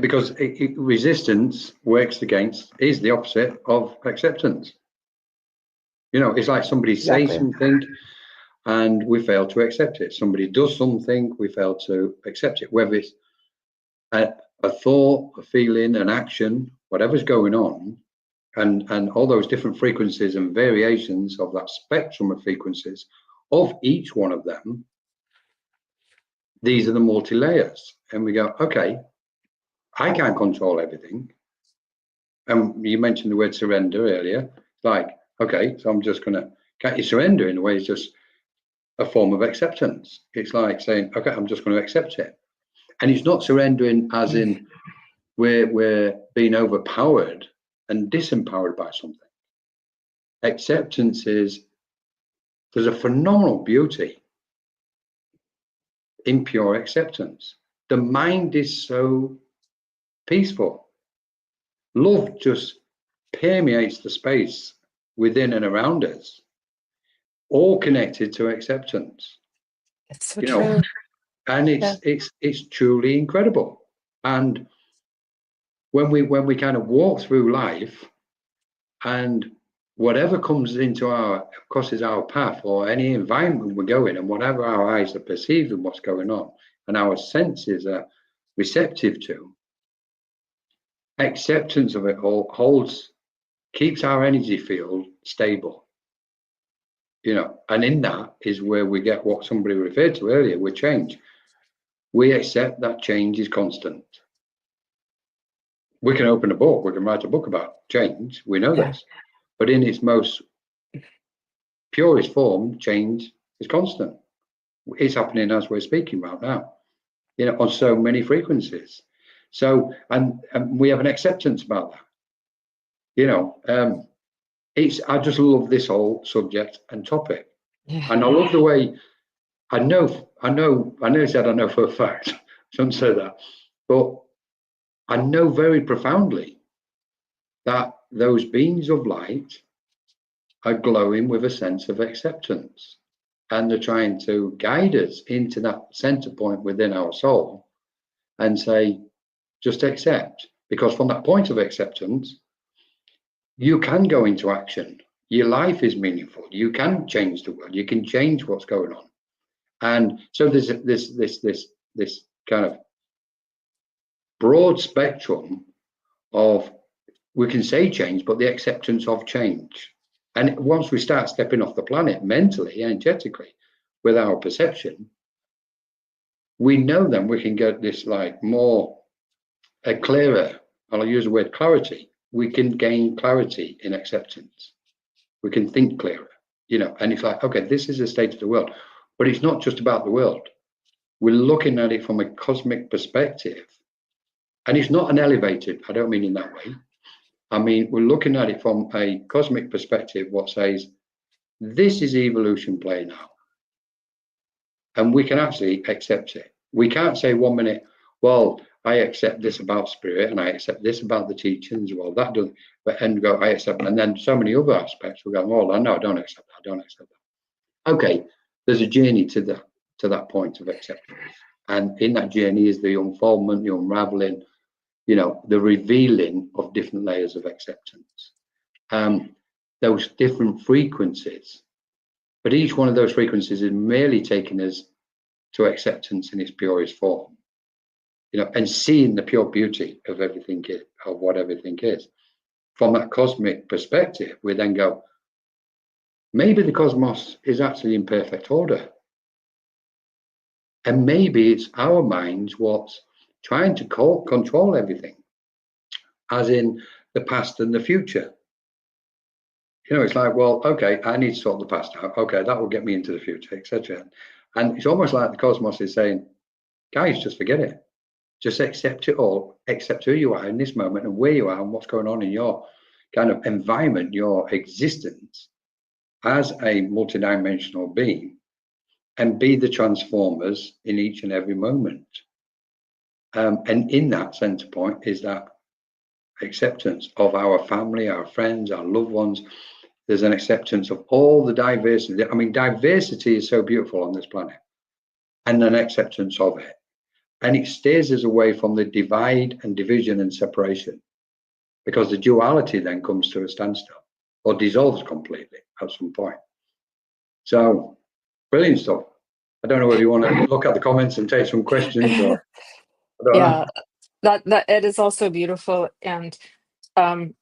Because resistance works against, is the opposite of acceptance. It's like somebody says something and we fail to accept it. Somebody does something, we fail to accept it. Whether it's a thought, a feeling, an action, whatever's going on, and all those different frequencies and variations of that spectrum of frequencies of each one of them, these are the multi-layers. And we go, okay, I can't control everything. And you mentioned the word surrender earlier. Like, okay, so I'm just gonna, can't you surrender in a way? It's just a form of acceptance. It's like saying, okay, I'm just going to accept it. And it's not surrendering as in we're being overpowered and disempowered by something. Acceptance is, there's a phenomenal beauty in pure acceptance. The mind is so peaceful. Love just permeates the space within and around us, all connected to acceptance.
It's so true.
And it's truly incredible. And when we kind of walk through life, and whatever comes crosses our path, or any environment we go in, and whatever our eyes are perceiving what's going on, and our senses are receptive to, acceptance of it all keeps our energy field stable. And in that is where we get what somebody referred to earlier with change. We accept that change is constant. We can open a book, we can write a book about change, we know this. But in its most purest form, change is constant. It's happening as we're speaking right now, on so many frequencies. So, and we have an acceptance about that. I just love this whole subject and topic. And I love the way, I know for a fact, shouldn't say that, but I know very profoundly that those beings of light are glowing with a sense of acceptance, and they're trying to guide us into that center point within our soul and say, just accept, because from that point of acceptance, you can go into action. Your life is meaningful. You can change the world. You can change what's going on. And so there's this kind of broad spectrum of, we can say change, but the acceptance of change. And once we start stepping off the planet mentally, energetically, with our perception, we know then we can get this like more clearer. I'll use the word clarity. We can gain clarity in acceptance. We can think clearer, you know, and it's like, okay, this is the state of the world, but it's not just about the world. We're looking at it from a cosmic perspective, and it's not an elevated, I don't mean in that way. I mean, we're looking at it from a cosmic perspective, what says, this is evolution playing out. And we can actually accept it. We can't say 1 minute, well, I accept this about spirit and I accept this about the teachings. Well, that doesn't, but and go, I accept, and then so many other aspects we go, oh, no, I don't accept that. I don't accept that. Okay, there's a journey to that point of acceptance. And in that journey is the unfoldment, the unraveling, you know, the revealing of different layers of acceptance. Those different frequencies, but each one of those frequencies is merely taking us to acceptance in its purest form, you know, and seeing the pure beauty of everything, of what everything is. From that cosmic perspective, we then go, maybe the cosmos is actually in perfect order. And maybe it's our minds what's trying to control everything, as in the past and the future. You know, it's like, well, okay, I need to sort the past out. Okay, that will get me into the future, etc. And it's almost like the cosmos is saying, guys, just forget it. Just accept it all, accept who you are in this moment and where you are and what's going on in your kind of environment, your existence as a multidimensional being, and be the transformers in each and every moment. And in that center point is that acceptance of our family, our friends, our loved ones. There's an acceptance of all the diversity. I mean, diversity is so beautiful on this planet, and an acceptance of it. And it steers us away from the divide and division and separation, because the duality then comes to a standstill or dissolves completely at some point. So, brilliant stuff. I don't know whether you want to look at the comments and take some questions, or I don't
Yeah,
know.
that it is also beautiful, and I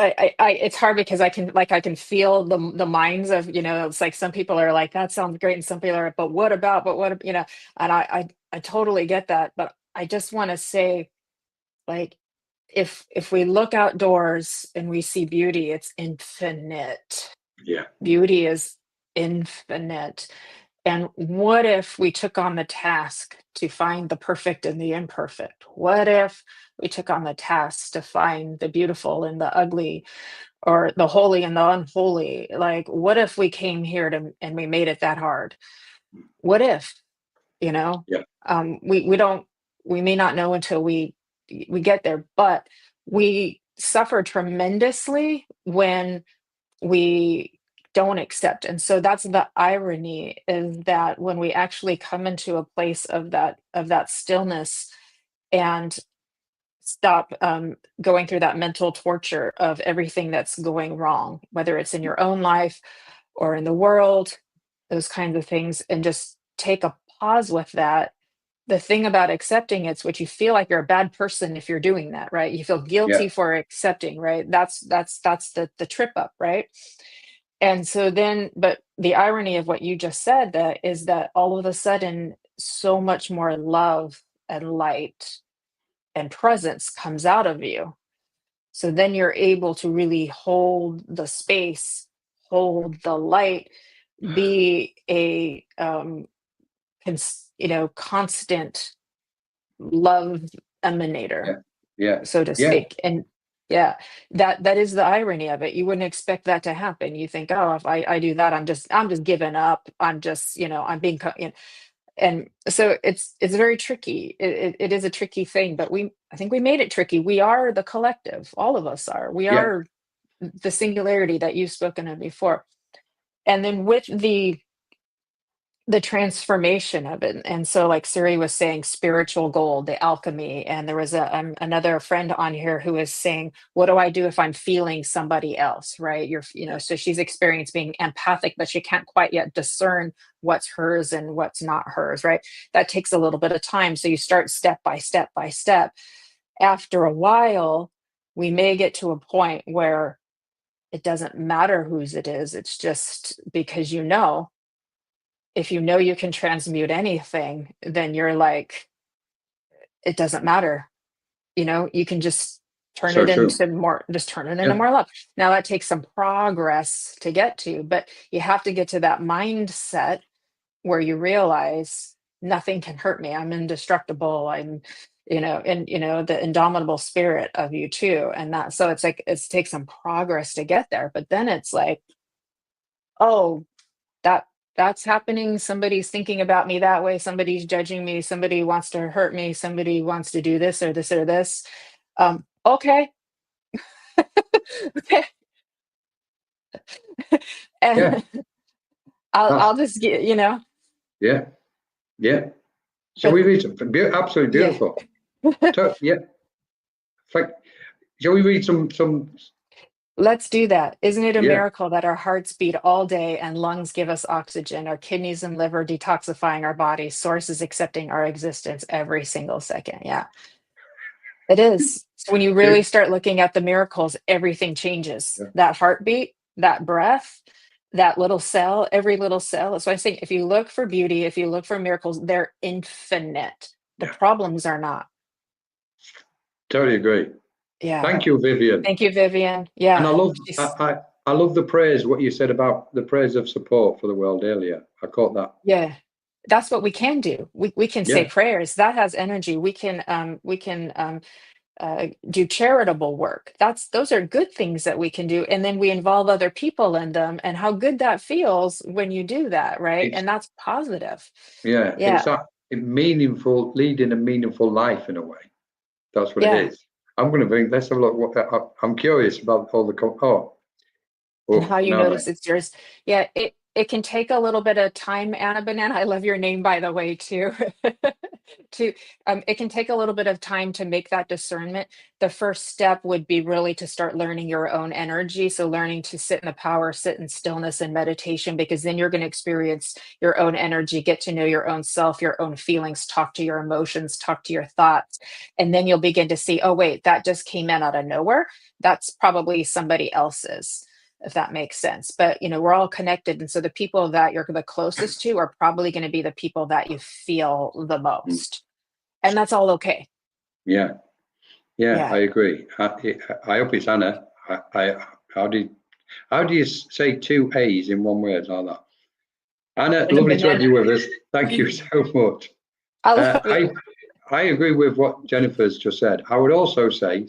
it's hard because I can feel the minds of, you know, it's like some people are like, that sounds great, and some people are, but what about, you know, and I totally get that, but I just want to say, like, if we look outdoors and we see beauty, it's infinite.
Yeah.
Beauty is infinite. And what if we took on the task to find the perfect and the imperfect? What if we took on the task to find the beautiful and the ugly, or the holy and the unholy? Like, what if we came here and we made it that hard? What if, you know?
Yeah.
We may not know until we get there, but we suffer tremendously when we don't accept. And so that's the irony, is that when we actually come into a place of that stillness and stop going through that mental torture of everything that's going wrong, whether it's in your own life or in the world, those kinds of things, and just take a pause with that. The thing about accepting, it's what you feel like you're a bad person if you're doing that, right? You feel guilty
Yeah.
for accepting, right? That's the trip up, right? And so then, but the irony of what you just said, that is that all of a sudden, so much more love and light and presence comes out of you. So then you're able to really hold the space, hold the light, be a constant love emanator,
Yeah.
so to
Yeah.
speak. And yeah, that is the irony of it. You wouldn't expect that to happen. You think, oh, if I do that, I'm just giving up. I'm just, I'm being, and so it's very tricky. It is a tricky thing, but I think we made it tricky. We are the collective. All of us are. We
Yeah.
are the singularity that you've spoken of before. And then with the transformation of it. And so, like Siri was saying, spiritual gold, the alchemy. And there was another friend on here who was saying, what do I do if I'm feeling somebody else, right? So she's experienced being empathic, but she can't quite yet discern what's hers and what's not hers, right? That takes a little bit of time. So you start step by step by step. After a while, we may get to a point where it doesn't matter whose it is. It's just because if you know you can transmute anything, then you're like, it doesn't matter. You can just turn
So
it
true.
into more, just turn it into
Yeah.
more love. Now that takes some progress to get to, but you have to get to that mindset where you realize nothing can hurt me. I'm indestructible. I'm, and the indomitable spirit of you too. And that, so it's like, it takes some progress to get there, but then it's like, oh, that's happening. Somebody's thinking about me that way. Somebody's judging me. Somebody wants to hurt me. Somebody wants to do this or this or this. Okay. Okay.
Yeah.
And I'll
That's,
I'll just get,
yeah. Yeah. So
but
we read something absolutely
yeah.
beautiful. So, yeah. Like, shall we read some?
Let's do that. Isn't it a
Yeah.
miracle that our hearts beat all day and lungs give us oxygen, our kidneys and liver detoxifying our bodies, sources accepting our existence every single second? Yeah, it is. So when you
Yeah.
really start looking at the miracles, everything changes.
Yeah.
That heartbeat, that breath, that little cell, every little cell. So I think if you look for beauty, if you look for miracles, they're infinite. The
Yeah.
problems are not.
Totally agree.
Yeah.
Thank you, Vivian.
Thank you, Vivian.
And
Yeah.
I love
She's-
I love the praise, what you said about the praise of support for the world earlier. I caught that.
Yeah. That's what we can do. We can say
Yeah.
prayers. That has energy. We can do charitable work. Those are good things that we can do, and then we involve other people in them, and how good that feels when you do that, right?
It's
And that's positive.
yeah, it's
Yeah.
that meaningful, leading a meaningful life in a way. That's what it
Yeah.
is. I'm going to bring. Let's have a look. I'm curious about all the.
And how you
Now
notice
then.
it's yours. Yeah, it can take a little bit of time, Anna Banana. I love your name, by the way, too. to It can take a little bit of time to make that discernment. The first step would be really to start learning your own energy. So learning to sit in the power, sit in stillness and meditation, because then you're going to experience your own energy, get to know your own self, your own feelings, talk to your emotions, talk to your thoughts. And then you'll begin to see, oh, wait, that just came in out of nowhere. That's probably somebody else's, if that makes sense. But we're all connected, and so the people that you're the closest to are probably going to be the people that you feel the most, and that's all okay.
Yeah. Yeah,
Yeah.
I agree. I hope it's Anna. How do you say two A's in one word like that? Anna,
And a
lovely to have
banana.
you with us. Thank you so much.
I love it.
I agree with what Jennifer's just said. I would also say,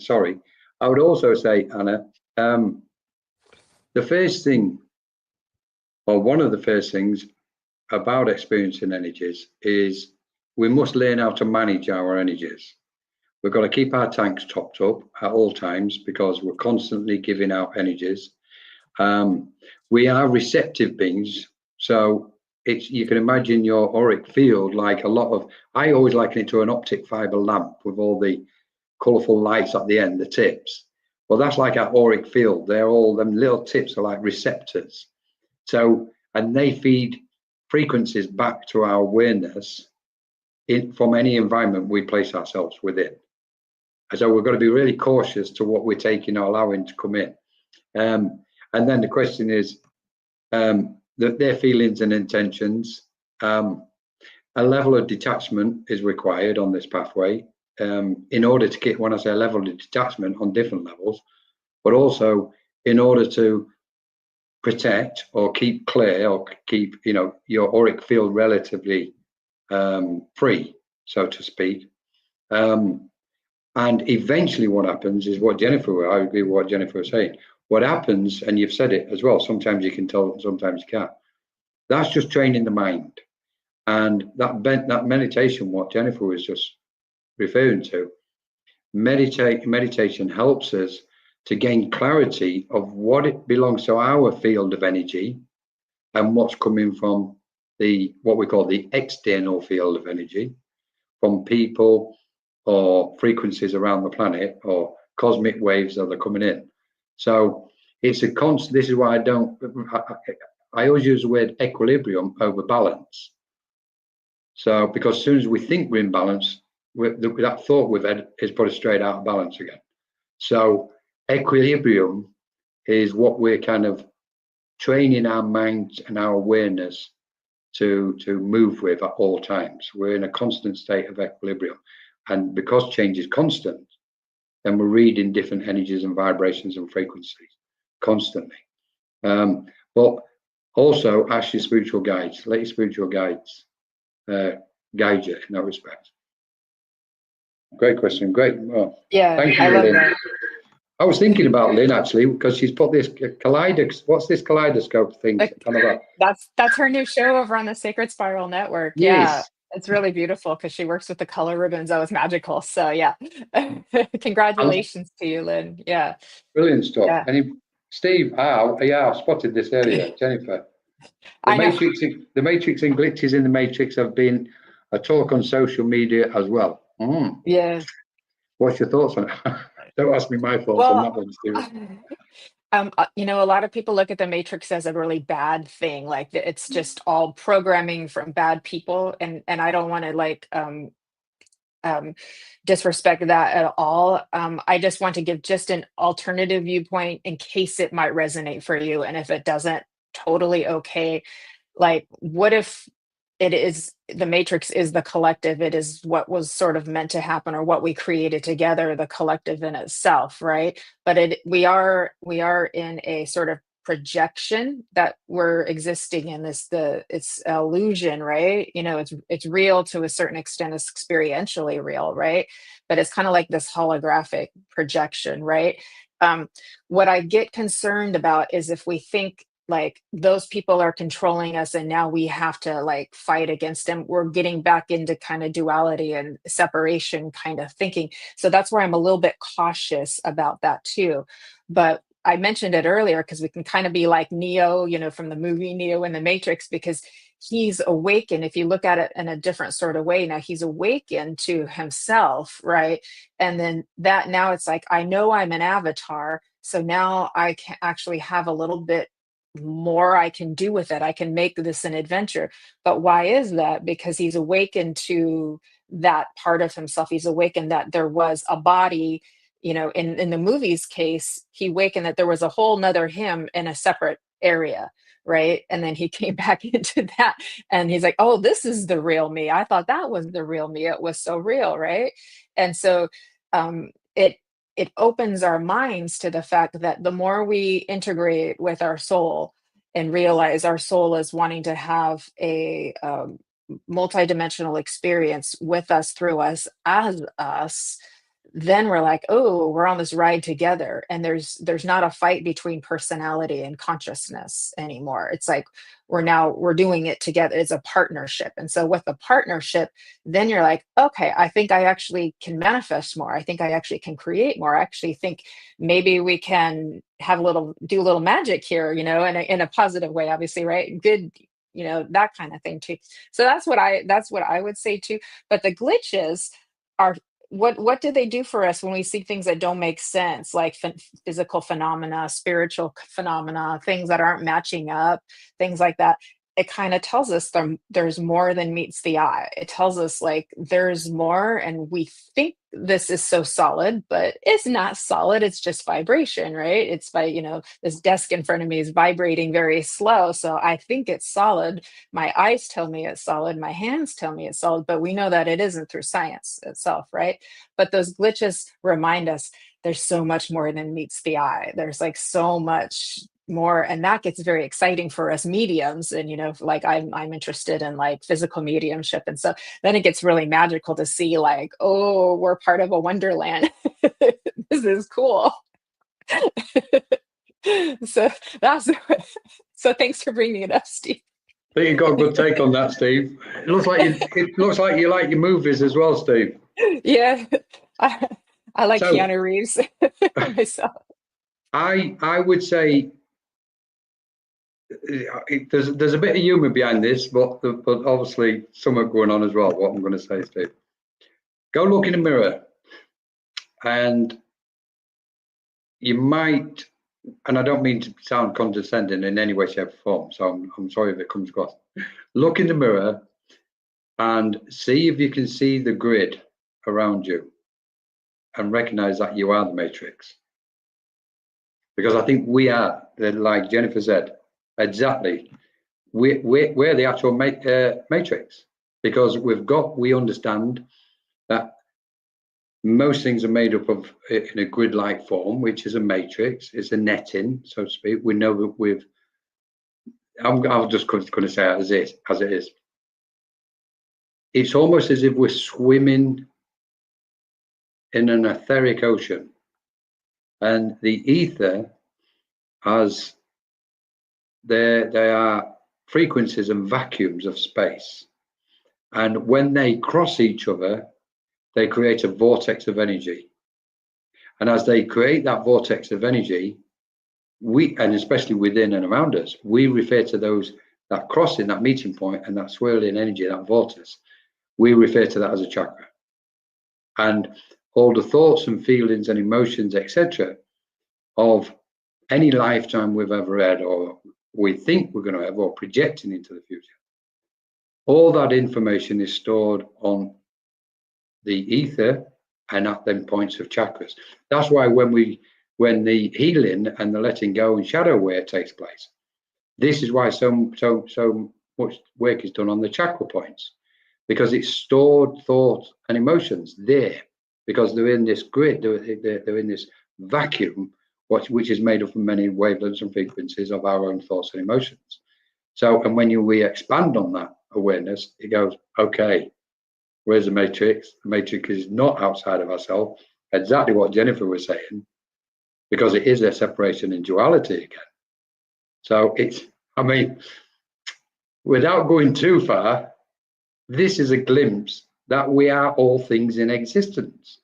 Anna, the first thing, or one of the first things about experiencing energies is we must learn how to manage our energies. We've got to keep our tanks topped up at all times because we're constantly giving out energies. We are receptive beings, so you can imagine your auric field like a lot of. I always liken it to an optic fiber lamp with all the colourful lights at the end, the tips. Well, that's like our auric field. They're all them little tips are like receptors. So, and they feed frequencies back to our awareness from any environment we place ourselves within. So we've got to be really cautious to what we're taking or allowing to come in. And then the question is their feelings and intentions. A level of detachment is required on this pathway in order to get, when I say a level of detachment on different levels, but also in order to protect or keep clear or keep your auric field relatively free, so to speak. And eventually what happens is I agree with what Jennifer was saying. What happens, and you've said it as well, sometimes you can tell, sometimes you can't. That's just training the mind. And that meditation, what Jennifer was just referring to, meditation helps us to gain clarity of what it belongs to our field of energy and what's coming from what we call the external field of energy, from people or frequencies around the planet or cosmic waves that are coming in. So it's a constant. This is why I always use the word equilibrium over balance. So because as soon as we think we're in balance, that thought we've had is put us straight out of balance again. So equilibrium is what we're kind of training our minds and our awareness to move with at all times. We're in a constant state of equilibrium. And because change is constant, then we're reading different energies and vibrations and frequencies constantly. But also ask your spiritual guides, let your spiritual guides guide you in that respect. Great question. Great. Well,
Yeah,
thank you,
I love
Lynn.
that.
I was thinking about Lynn actually, because she's put this what's this kaleidoscope thing?
Like,
Kind of a,
that's her new show over on the Sacred Spiral Network. Yeah,
yes.
it's really beautiful because she works with the color ribbons. That was magical. So yeah,
And
congratulations to you, Lynn. Yeah,
brilliant stuff.
yeah,
Steve, yeah, I spotted this earlier. Jennifer,
I know.
the matrix and glitches in the matrix have been a talk on social media as well.
Yeah.
What's your thoughts on it? Don't ask me my thoughts on
Well,
that one, Steve.
you know, a lot of people look at the Matrix as a really bad thing, like it's just all programming from bad people, and I don't want to like disrespect that at all. I just want to give just an alternative viewpoint in case it might resonate for you, and if it doesn't, totally okay. Like, what if it is the matrix is the collective, it is what was sort of meant to happen or what we created together, the collective in itself, right? But we are in a sort of projection that we're existing in it's illusion, right? You know, it's real to a certain extent, it's experientially real, right? But it's kind of like this holographic projection, right? What I get concerned about is if we think like those people are controlling us and now we have to like fight against them, we're getting back into kind of duality and separation kind of thinking. So that's where I'm a little bit cautious about that too. But I mentioned it earlier because we can kind of be like Neo, you know, from the movie Neo in the Matrix, because he's awakened. If you look at it in a different sort of way, now he's awakened to himself, right? And then that now it's like, I know I'm an avatar, so now I can actually have a little bit more I can do with it. I can make this an adventure. But why is that? Because he's awakened to that part of himself. He's awakened that there was a body, you know, in the movie's case, he awakened that there was a whole nother him in a separate area, right? And then he came back into that and he's like, oh, this is the real me. I thought that was the real me. It was so real, right? And so it opens our minds to the fact that the more we integrate with our soul and realize our soul is wanting to have a multidimensional experience with us, through us, as us, then we're like, oh, we're on this ride together, and there's not a fight between personality and consciousness anymore. It's like we're doing it together. It's a partnership. And so with the partnership, then you're like, okay, I think I actually can manifest more. I think I actually can create more. I actually think maybe we can do a little magic here, you know, in a positive way, obviously, right? Good, you know, that kind of thing too. So that's what I would say too. But the glitches are, what do they do for us when we see things that don't make sense, like physical phenomena, spiritual phenomena, things that aren't matching up, things like that? It kind of tells us there's more than meets the eye. It tells us like there's more, and we think this is so solid, but it's not solid. It's just vibration, right? It's by, you know, this desk in front of me is vibrating very slow, so I think it's solid. My eyes tell me it's solid, my hands tell me it's solid, but we know that it isn't through science itself, right? But those glitches remind us there's so much more than meets the eye. There's like so much more, and that gets very exciting for us mediums. And you know, like I'm interested in like physical mediumship, and so then it gets really magical to see like, oh, we're part of a wonderland. This is cool. So that's so thanks for bringing it up, Steve.
I think you got a good take on that, Steve. It looks like you like your movies as well, Steve.
Yeah, I like
So,
Keanu Reeves myself.
I would say there's a bit of humour behind this, but obviously something going on as well. What I'm going to say, Steve, go look in the mirror, and you might, and I don't mean to sound condescending in any way, shape, or form, so I'm sorry if it comes across. Look in the mirror and see if you can see the grid around you, and recognise that you are the matrix. Because I think we are, like Jennifer said, exactly. we're the actual matrix, because we understand that most things are made up of in a grid-like form, which is a matrix. It's a netting, so to speak. We know that I'm just going to say it as it is. It's almost as if we're swimming in an etheric ocean, and the ether has there are frequencies and vacuums of space, and when they cross each other, they create a vortex of energy. And as they create that vortex of energy, and especially within and around us, we refer to that crossing, that meeting point, and that swirling energy, that vortex, we refer to that as a chakra. And all the thoughts and feelings and emotions, etc., of any lifetime we've ever had, or we think we're going to have, or projecting into the future, all that information is stored on the ether and at them points of chakras. That's why when the healing and the letting go and shadow work takes place, this is why so much work is done on the chakra points, because it's stored thought and emotions there, because they're in this grid, they're in this vacuum, which is made up of many wavelengths and frequencies of our own thoughts and emotions. So, and when we expand on that awareness, it goes, okay, where's the matrix? The matrix is not outside of ourselves. Exactly what Jennifer was saying, because it is a separation in duality again. So without going too far, this is a glimpse that we are all things in existence.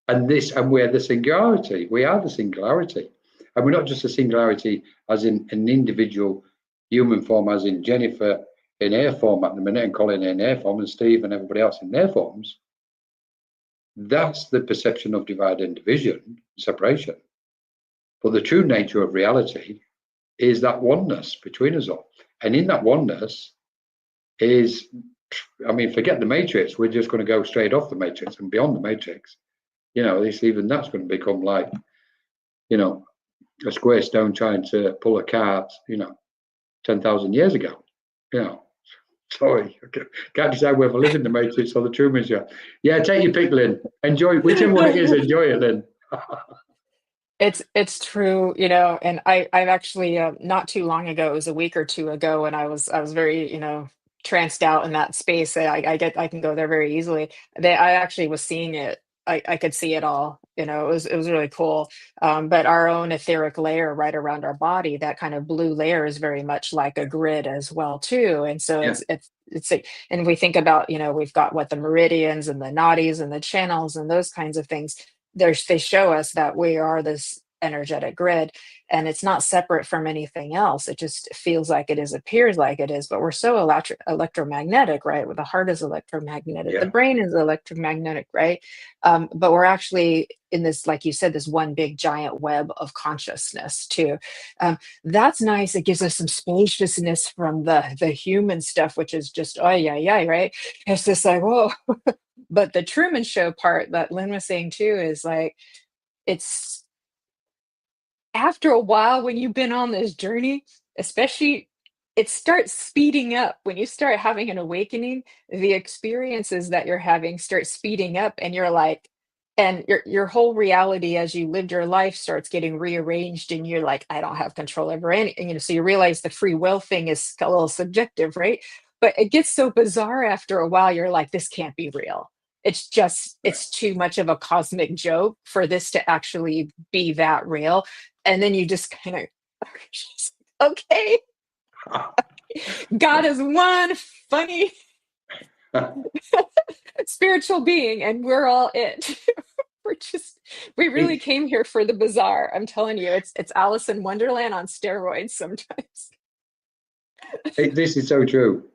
And we're the singularity. We are the singularity. And we're not just a singularity as in an individual human form, as in Jennifer in her form at the minute, and Colin in her form, and Steve and everybody else in their forms. That's the perception of divide and division, separation. But the true nature of reality is that oneness between us all. And in that oneness is, forget the matrix. We're just going to go straight off the matrix and beyond the matrix. Even that's going to become like, a square stone trying to pull a cart, 10,000 years ago. Sorry, can't decide whether I live in the matrix or the Truman Show. Yeah, take your pick, Lynn. Enjoy whichever one it is. Enjoy it, Lynn.
It's true, and I've actually not too long ago, it was a week or two ago, and I was very, tranced out in that space. I can go there very easily. I actually was seeing it. I could see it all. It was really cool. But our own etheric layer right around our body, that kind of blue layer, is very much like a grid as well too. And so
Yeah.
it's like, and we think about, we've got the meridians and the nadis and the channels and those kinds of things. They show us that we are this energetic grid, and it's not separate from anything else. It just feels like it is, appears like it is, but we're so electromagnetic, right? The heart is electromagnetic, the
Yeah.
brain is electromagnetic, right? But we're actually in this, like you said, this one big giant web of consciousness too. That's nice. It gives us some spaciousness from the human stuff, which is just, oh yeah, right? It's just like, whoa. But the Truman Show part that Lynn was saying too is like, it's after a while when you've been on this journey, especially, it starts speeding up. When you start having an awakening, the experiences that you're having start speeding up, and you're like, and your whole reality as you lived your life starts getting rearranged, and you're like, I don't have control over anything. So you realize the free will thing is a little subjective, right? But it gets so bizarre after a while, you're like, this can't be real. It's too much of a cosmic joke for this to actually be that real. And then you just kind of, okay, God is one funny spiritual being, and we're all it. We really came here for the bizarre. I'm telling you, it's Alice in Wonderland on steroids sometimes.
This is so true.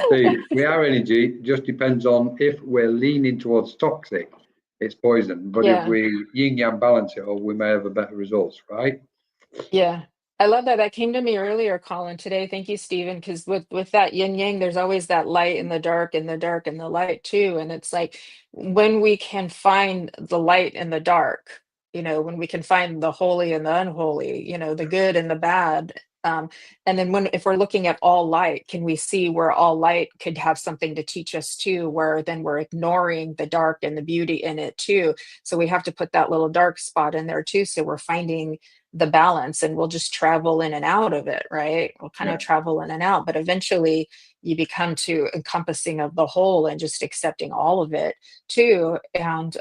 Steve, we are energy. It just depends on if we're leaning towards toxic, it's poison. But if we yin yang balance it, we may have a better results, right?
Yeah. I love that. That came to me earlier, Colin, today. Thank you, Stephen. Because with that yin yang, there's always that light and the dark and the dark and the light too. And it's like, when we can find the light and the dark, when we can find the holy and the unholy, the good and the bad, And then if we're looking at all light, can we see where all light could have something to teach us too, where then we're ignoring the dark and the beauty in it too? So we have to put that little dark spot in there too. So we're finding the balance, and we'll just travel in and out of it, right? We'll kind of travel in and out, but eventually you become to encompassing of the whole and just accepting all of it too. And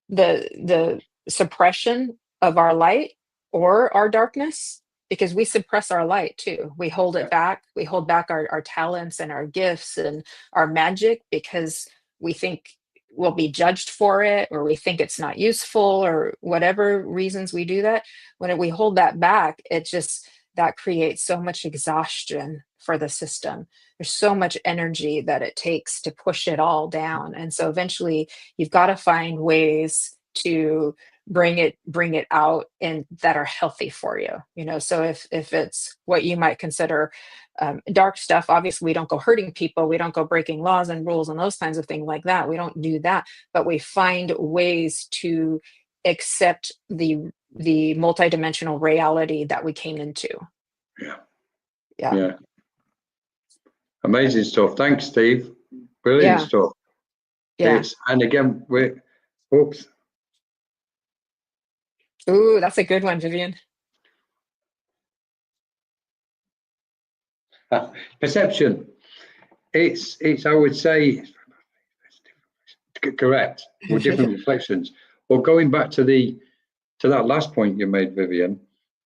the suppression of our light or our darkness, because we suppress our light too. We hold it back. We hold back our talents and our gifts and our magic because we think we'll be judged for it, or we think it's not useful, or whatever reasons we do that. When we hold that back, that creates so much exhaustion for the system. There's so much energy that it takes to push it all down. And so eventually you've got to find ways to bring it out and that are healthy for you. So if it's what you might consider dark stuff, obviously we don't go hurting people, we don't go breaking laws and rules and those kinds of things like that. We don't do that, but we find ways to accept the multidimensional reality that we came into.
Yeah. Amazing stuff. Thanks, Steve. Brilliant stuff. And again, oops.
Ooh, that's a good one, Vivian.
Perception. It's I would say correct with different reflections. Well, going back to that last point you made, Vivian,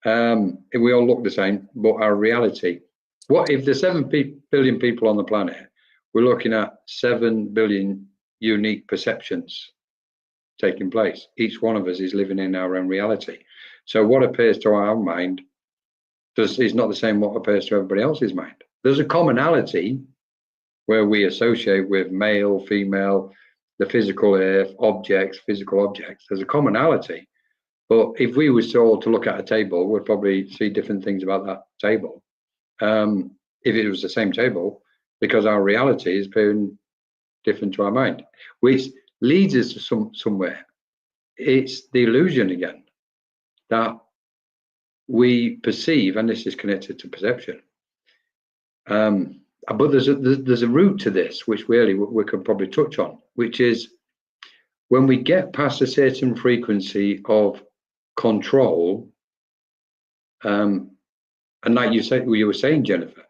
we all look the same, but our reality. What if there's 7 billion people on the planet? We're looking at 7 billion unique perceptions taking place. Each one of us is living in our own reality. So what appears to our mind is not the same what appears to everybody else's mind. There's a commonality where we associate with male, female, the physical earth, physical objects. There's a commonality. But if we were all to look at a table, we'd probably see different things about that table. If it was the same table, because our reality is appearing different to our mind, which leads us to somewhere. It's the illusion again that we perceive, and this is connected to perception. But there's a root to this, which really we could probably touch on, which is when we get past a certain frequency of control, and like you were saying, Jennifer,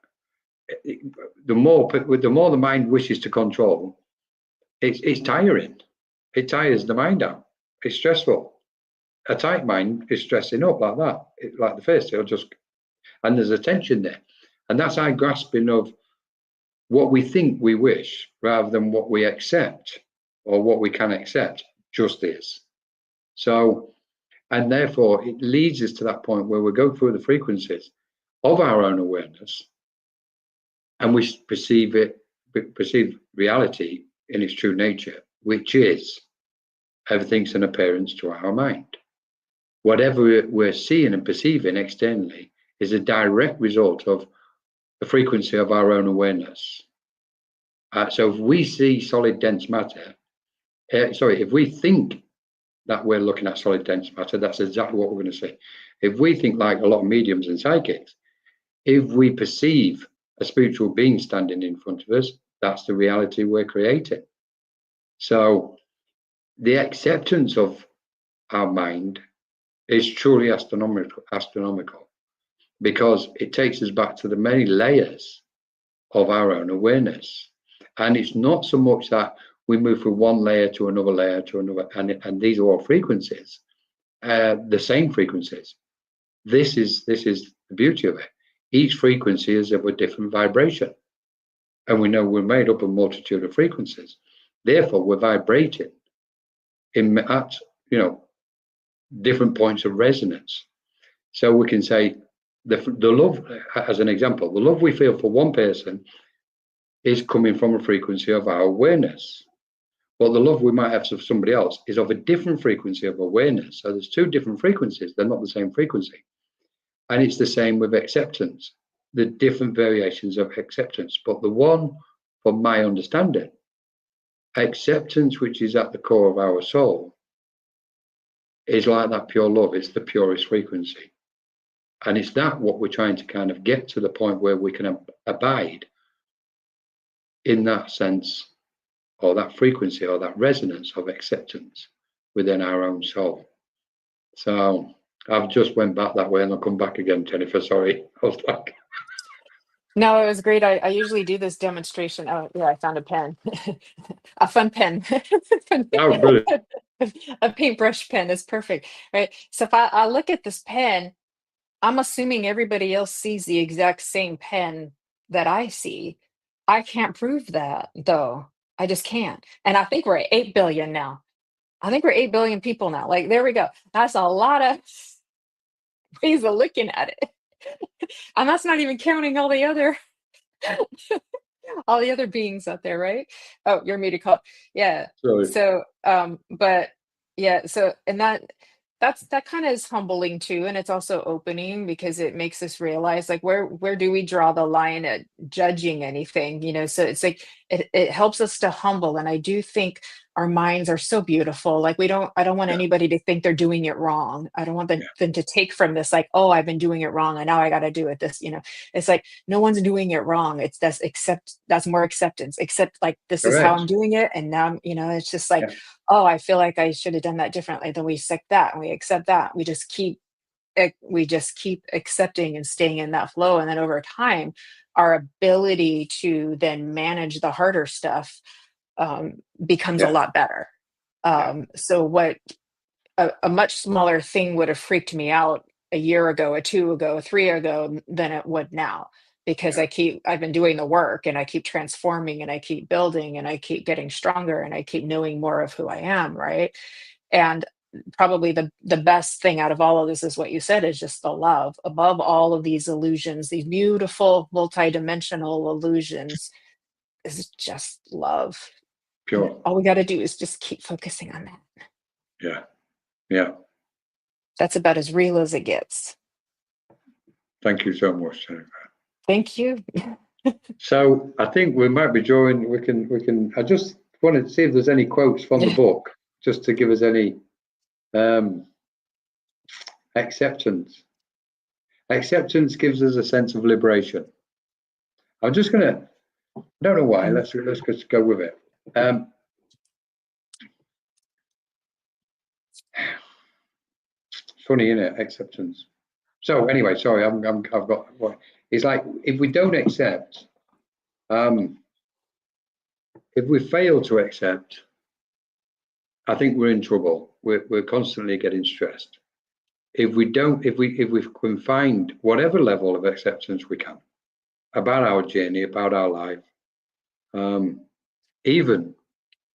the more the mind wishes to control, it's tiring. It tires the mind out. It's stressful. A tight mind is stressing up like that. Like the first, and there's a tension there, and that's our grasping of what we think we wish rather than what we accept or what we can accept just is. So, and therefore it leads us to that point where we go through the frequencies of our own awareness, and we perceive reality in its true nature, which is everything's an appearance to our mind. Whatever we're seeing and perceiving externally is a direct result of the frequency of our own awareness. So if we see solid dense matter, if we think that we're looking at solid dense matter, that's exactly what we're going to see. If we think like a lot of mediums and psychics, if we perceive a spiritual being standing in front of us, that's the reality we're creating. So the acceptance of our mind is truly astronomical, because it takes us back to the many layers of our own awareness. And it's not so much that we move from one layer to another layer to another, and these are all frequencies, the same frequencies. This is the beauty of it. Each frequency is of a different vibration, and we know we're made up of a multitude of frequencies. Therefore, we're vibrating at different points of resonance. So we can say the love, as an example, the love we feel for one person is coming from a frequency of our awareness. But the love we might have for somebody else is of a different frequency of awareness. So there's 2 different frequencies. They're not the same frequency. And it's the same with acceptance, the different variations of acceptance. But the one, from my understanding, acceptance, which is at the core of our soul, is like that pure love. It's the purest frequency. And it's that what we're trying to kind of get to the point where we can abide in that sense, or that frequency, or that resonance of acceptance within our own soul. So I've just went back that way and I'll come back again, Jennifer. Sorry. I was like...
No, it was great. I usually do this demonstration. Oh, yeah, I found a pen, a fun pen.
Oh, brilliant.
A paintbrush pen is perfect, right? So if I look at this pen, I'm assuming everybody else sees the exact same pen that I see. I can't prove that, though. I just can't. And I think we're at 8 billion now. I think we're 8 billion people now. Like, there we go. That's a lot of ways of looking at it. And that's not even counting all the other all the other beings out there, right? Oh, you're muted, call. Yeah.
Sorry.
So, but yeah, so and that kind of is humbling too, and it's also opening because it makes us realize like where do we draw the line at judging anything, you know? So it's like it helps us to humble, and I do think our minds are so beautiful. Like I don't want anybody to think they're doing it wrong. I don't want them to take from this like, oh, I've been doing it wrong and now I got to do it this, you know. It's like no one's doing it wrong. It's that's more acceptance. Accept like this is how
Correct.
I'm doing it, and now you know it's just like, oh, I feel like I should have done that differently. Then we accept that and we accept that. We just keep accepting and staying in that flow, and then over time, our ability to then manage the harder stuff becomes a lot better. So what a much smaller thing would have freaked me out a year ago, a 2 ago, a 3 ago than it would now, because I've been doing the work and I keep transforming and I keep building and I keep getting stronger and I keep knowing more of who I am, right? And probably the best thing out of all of this is what you said, is just the love above all of these illusions, these beautiful multidimensional illusions, is just love.
Pure.
All we got to do is just keep focusing on that.
Yeah.
That's about as real as it gets.
Thank you so much, Jennifer.
Thank you.
So I think we might be drawing. We can. I just wanted to see if there's any quotes from the book, just to give us any acceptance. Acceptance gives us a sense of liberation. I'm just gonna. I don't know why. Let's just go with it. Funny, isn't it? Acceptance. So anyway, sorry, I've got. It's like if we don't accept, if we fail to accept, I think we're in trouble. We're constantly getting stressed. If we can find whatever level of acceptance we can about our journey, about our life, even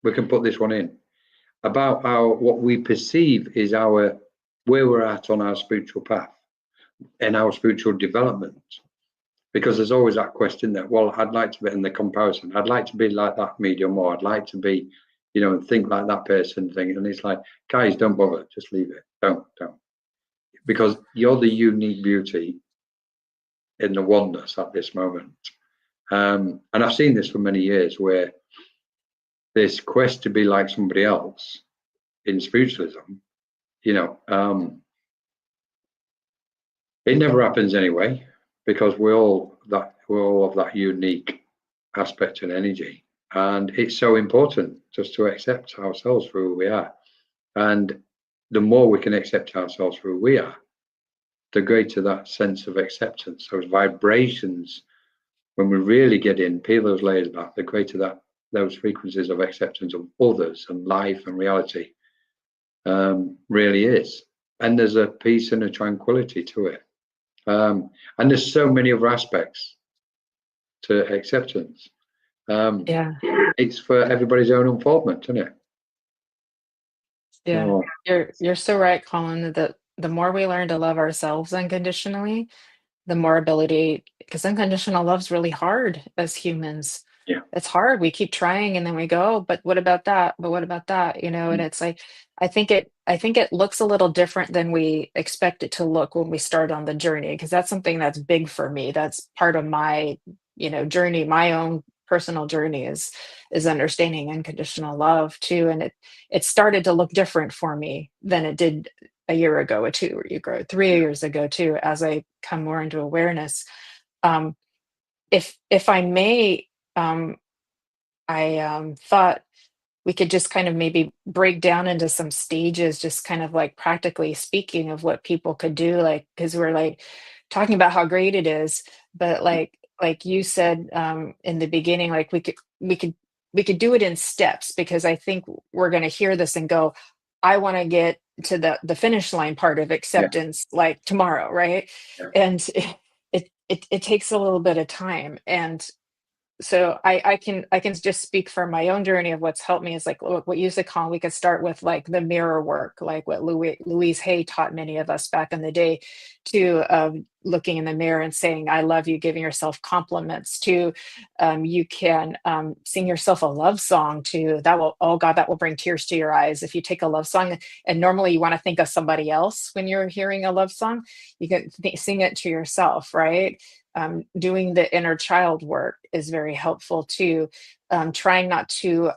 we can put this one in about what we perceive is where we're at on our spiritual path and our spiritual development. Because there's always that question that, well, I'd like to be in the comparison. I'd like to be like that medium, or I'd like to be, you know, and think like that person thing. And it's like, guys, don't bother. Just leave it. Don't. Because you're the unique beauty in the oneness at this moment. And I've seen this for many years, where this quest to be like somebody else in spiritualism, you know, it never happens anyway, because we're all of that unique aspect and energy, and it's so important just to accept ourselves for who we are. And the more we can accept ourselves for who we are, the greater that sense of acceptance, those vibrations, when we really get in, peel those layers back, the greater that those frequencies of acceptance of others and life and reality really is. And there's a peace and a tranquility to it. And there's so many other aspects to acceptance. It's for everybody's own unfoldment, isn't it?
Yeah,
So,
you're so right, Colin, that the more we learn to love ourselves unconditionally, the more ability, because unconditional love's really hard as humans. It's hard. We keep trying and then we go, but what about that? But what about that? You know, and it's like, I think it looks a little different than we expect it to look when we start on the journey, because that's something that's big for me. That's part of my, you know, journey, my own personal journey is understanding unconditional love too. And it started to look different for me than it did a year ago or two, or you grow 3 years ago too, as I come more into awareness. If I may, I thought we could just kind of maybe break down into some stages, just kind of like practically speaking of what people could do, like, because we're like talking about how great it is, but like you said in the beginning, like we could do it in steps, because I think we're going to hear this and go, I want to get to the finish line part of acceptance like tomorrow, right?
Yeah.
And it takes a little bit of time. And so I can just speak from my own journey of what's helped me is like what you said, Colin. We could start with like the mirror work, like what Louise Hay taught many of us back in the day, to looking in the mirror and saying I love you, giving yourself compliments. To you can sing yourself a love song. To that will, oh God, that will bring tears to your eyes if you take a love song and normally you want to think of somebody else when you're hearing a love song. You can sing it to yourself, right? Doing the inner child work is very helpful too. Trying not to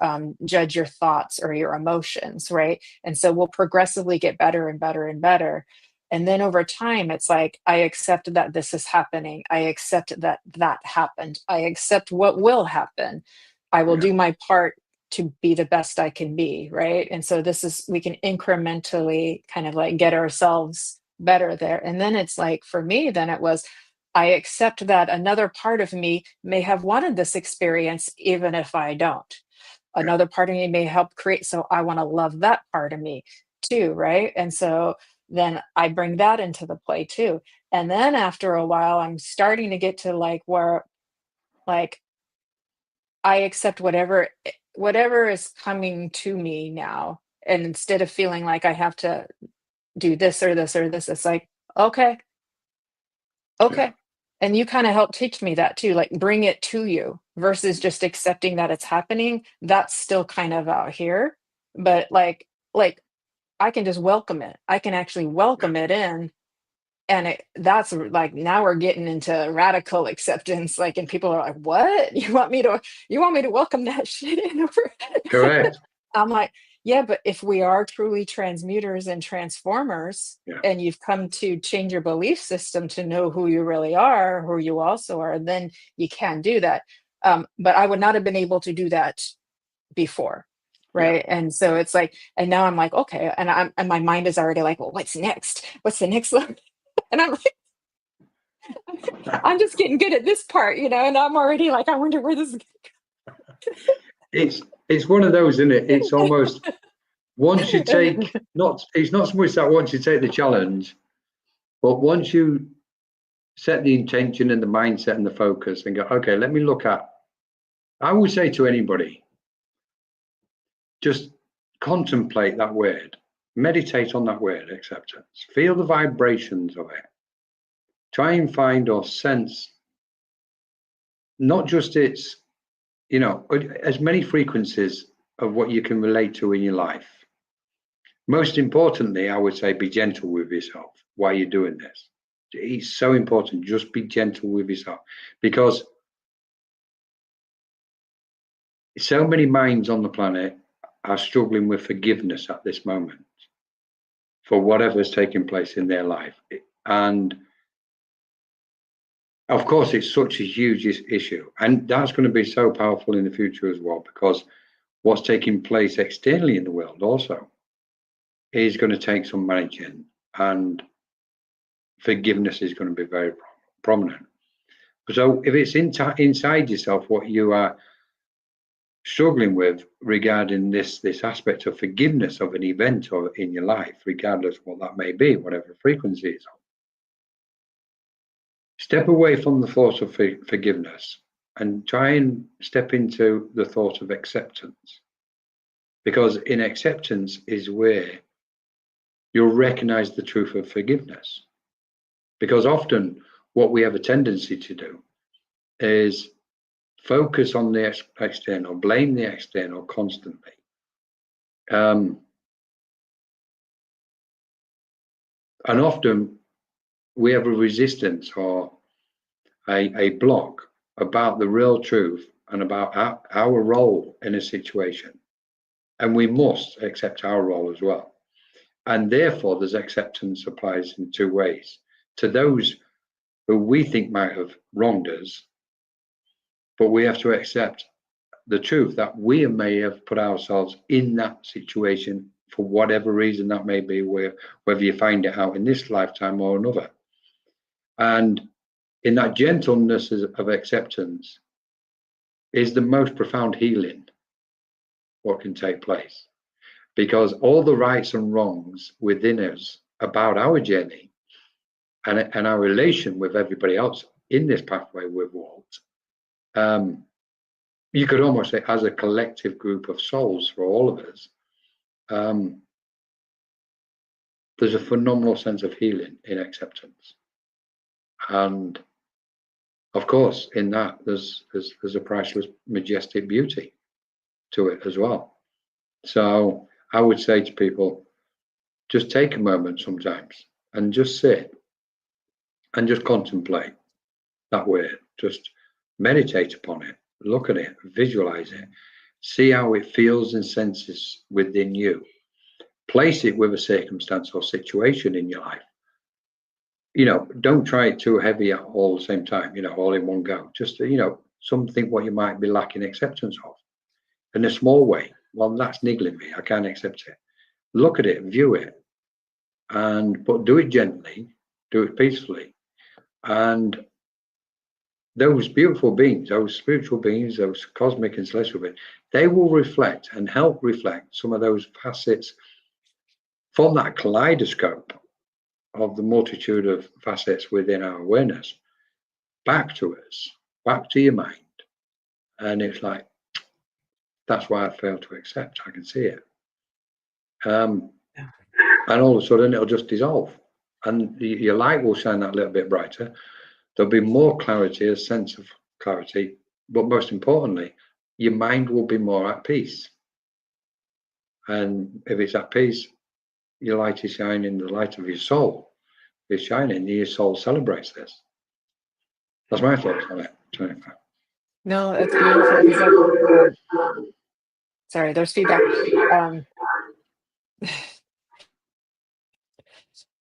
judge your thoughts or your emotions, right? And so we'll progressively get better and better and better. And then over time, it's like, I accept that this is happening. I accept that that happened. I accept what will happen. I will do my part to be the best I can be, right? And so we can incrementally kind of like get ourselves better there. And then it's like, for me, then it was, I accept that another part of me may have wanted this experience, even if I don't. Another part of me may help create, so I want to love that part of me too, right? And so then I bring that into the play too. And then after a while, I'm starting to get to like where, like, I accept whatever is coming to me now. And instead of feeling like I have to do this or this or this, it's like, okay. And you kind of help teach me that too, like bring it to you versus just accepting that it's happening. That's still kind of out here, but like I can just welcome it. I can actually welcome it in. And that's like, now we're getting into radical acceptance. Like, and people are like, what? You want me to welcome that shit in over?
Correct.
I'm like, yeah, but if we are truly transmuters and transformers, and you've come to change your belief system to know who you really are, who you also are, then you can do that. But I would not have been able to do that before. Right. And so it's like, and now I'm like, okay. And my mind is already like, well, what's next? What's the next level? And I'm like, I'm just getting good at this part, and I'm already like, I wonder where this is going to go.
It's one of those, isn't it? It's almost once you take it's not so much that once you take the challenge, but once you set the intention and the mindset and the focus and go, okay, let me look at, I would say to anybody, just contemplate that word, meditate on that word, acceptance, feel the vibrations of it, try and find or sense not just its, as many frequencies of what you can relate to in your life. Most importantly, I would say be gentle with yourself while you're doing this. It's so important. Just be gentle with yourself, because so many minds on the planet are struggling with forgiveness at this moment for whatever's taking place in their life. And of course, it's such a huge issue. And that's going to be so powerful in the future as well, because what's taking place externally in the world also is going to take some managing, and forgiveness is going to be very prominent. So if it's inside yourself, what you are struggling with regarding this aspect of forgiveness of an event or in your life, regardless what that may be, whatever frequency it's on, step away from the thought of forgiveness and try and step into the thought of acceptance. Because in acceptance is where you'll recognize the truth of forgiveness. Because often what we have a tendency to do is focus on the external, blame the external constantly. And often we have a resistance or a block about the real truth and about our role in a situation. And we must accept our role as well. And therefore, there's acceptance applies in two ways. To those who we think might have wronged us, but we have to accept the truth that we may have put ourselves in that situation for whatever reason that may be, whether you find it out in this lifetime or another. And in that gentleness of acceptance is the most profound healing what can take place. Because all the rights and wrongs within us about our journey and our relation with everybody else in this pathway we've walked, you could almost say as a collective group of souls for all of us, there's a phenomenal sense of healing in acceptance. And of course, in that, there's a priceless, majestic beauty to it as well. So I would say to people, just take a moment sometimes and just sit and just contemplate that way. Just meditate upon it, look at it, visualize it, see how it feels and senses within you. Place it with a circumstance or situation in your life. Don't try it too heavy all at the same time, all in one go. Just, something what you might be lacking acceptance of in a small way. Well, that's niggling me. I can't accept it. Look at it, view it, but do it gently, do it peacefully. And those beautiful beings, those spiritual beings, those cosmic and celestial beings, they will reflect and help reflect some of those facets from that kaleidoscope of the multitude of facets within our awareness back to us, back to your mind. And it's like, that's why I failed to accept. I can see it. And all of a sudden it'll just dissolve. And your light will shine that little bit brighter. There'll be more clarity, a sense of clarity. But most importantly, your mind will be more at peace. And if it's at peace, your light is shining, the light of your soul is shining. Your soul celebrates this. That's my thoughts on it.
No, that's beautiful. Sorry, there's feedback. A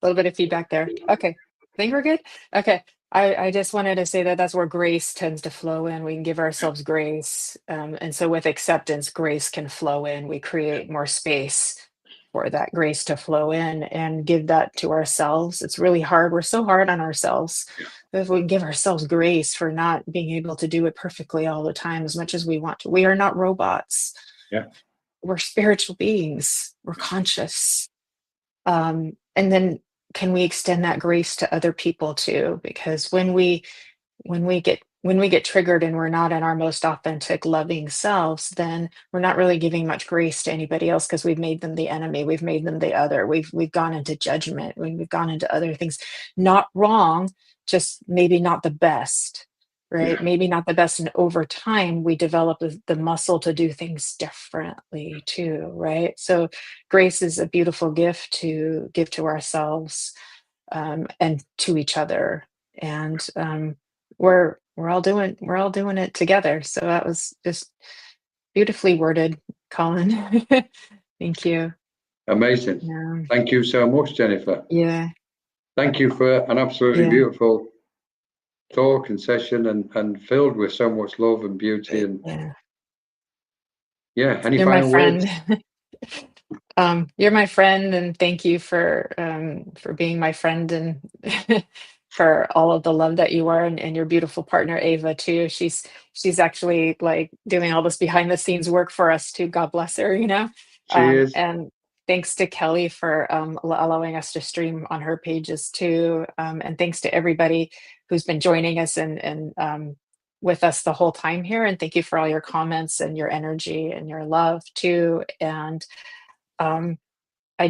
little bit of feedback there. Okay, I think we're good. Okay, I just wanted to say that that's where grace tends to flow in. We can give ourselves grace, and so with acceptance, grace can flow in. We create more space for that grace to flow in and give that to ourselves. It's really hard. We're so hard on ourselves. If we give ourselves grace for not being able to do it perfectly all the time as much as we want to. We are not robots.
Yeah. We're
spiritual beings. We're conscious. And then can we extend that grace to other people too? Because when we get triggered and we're not in our most authentic, loving selves, then we're not really giving much grace to anybody else because we've made them the enemy. We've made them the other. We've gone into judgment. We've gone into other things. Not wrong, just maybe not the best, right?
Yeah.
Maybe not the best. And over time, we develop the muscle to do things differently too, right? So grace is a beautiful gift to give to ourselves and to each other. And we're all doing it together. So that was just beautifully worded, Colin. Thank you.
Amazing.
Yeah.
Thank you so much, Jennifer.
Yeah.
Thank you for an absolutely beautiful talk and session and filled with so much love and beauty and any
You're
final
my friend.
words?
You're my friend, and thank you for being my friend and for all of the love that you are, and your beautiful partner Ava too. She's actually like doing all this behind the scenes work for us too. God bless her,
Cheers.
And thanks to Kelly for allowing us to stream on her pages too. And thanks to everybody who's been joining us and with us the whole time here. And thank you for all your comments and your energy and your love too. And I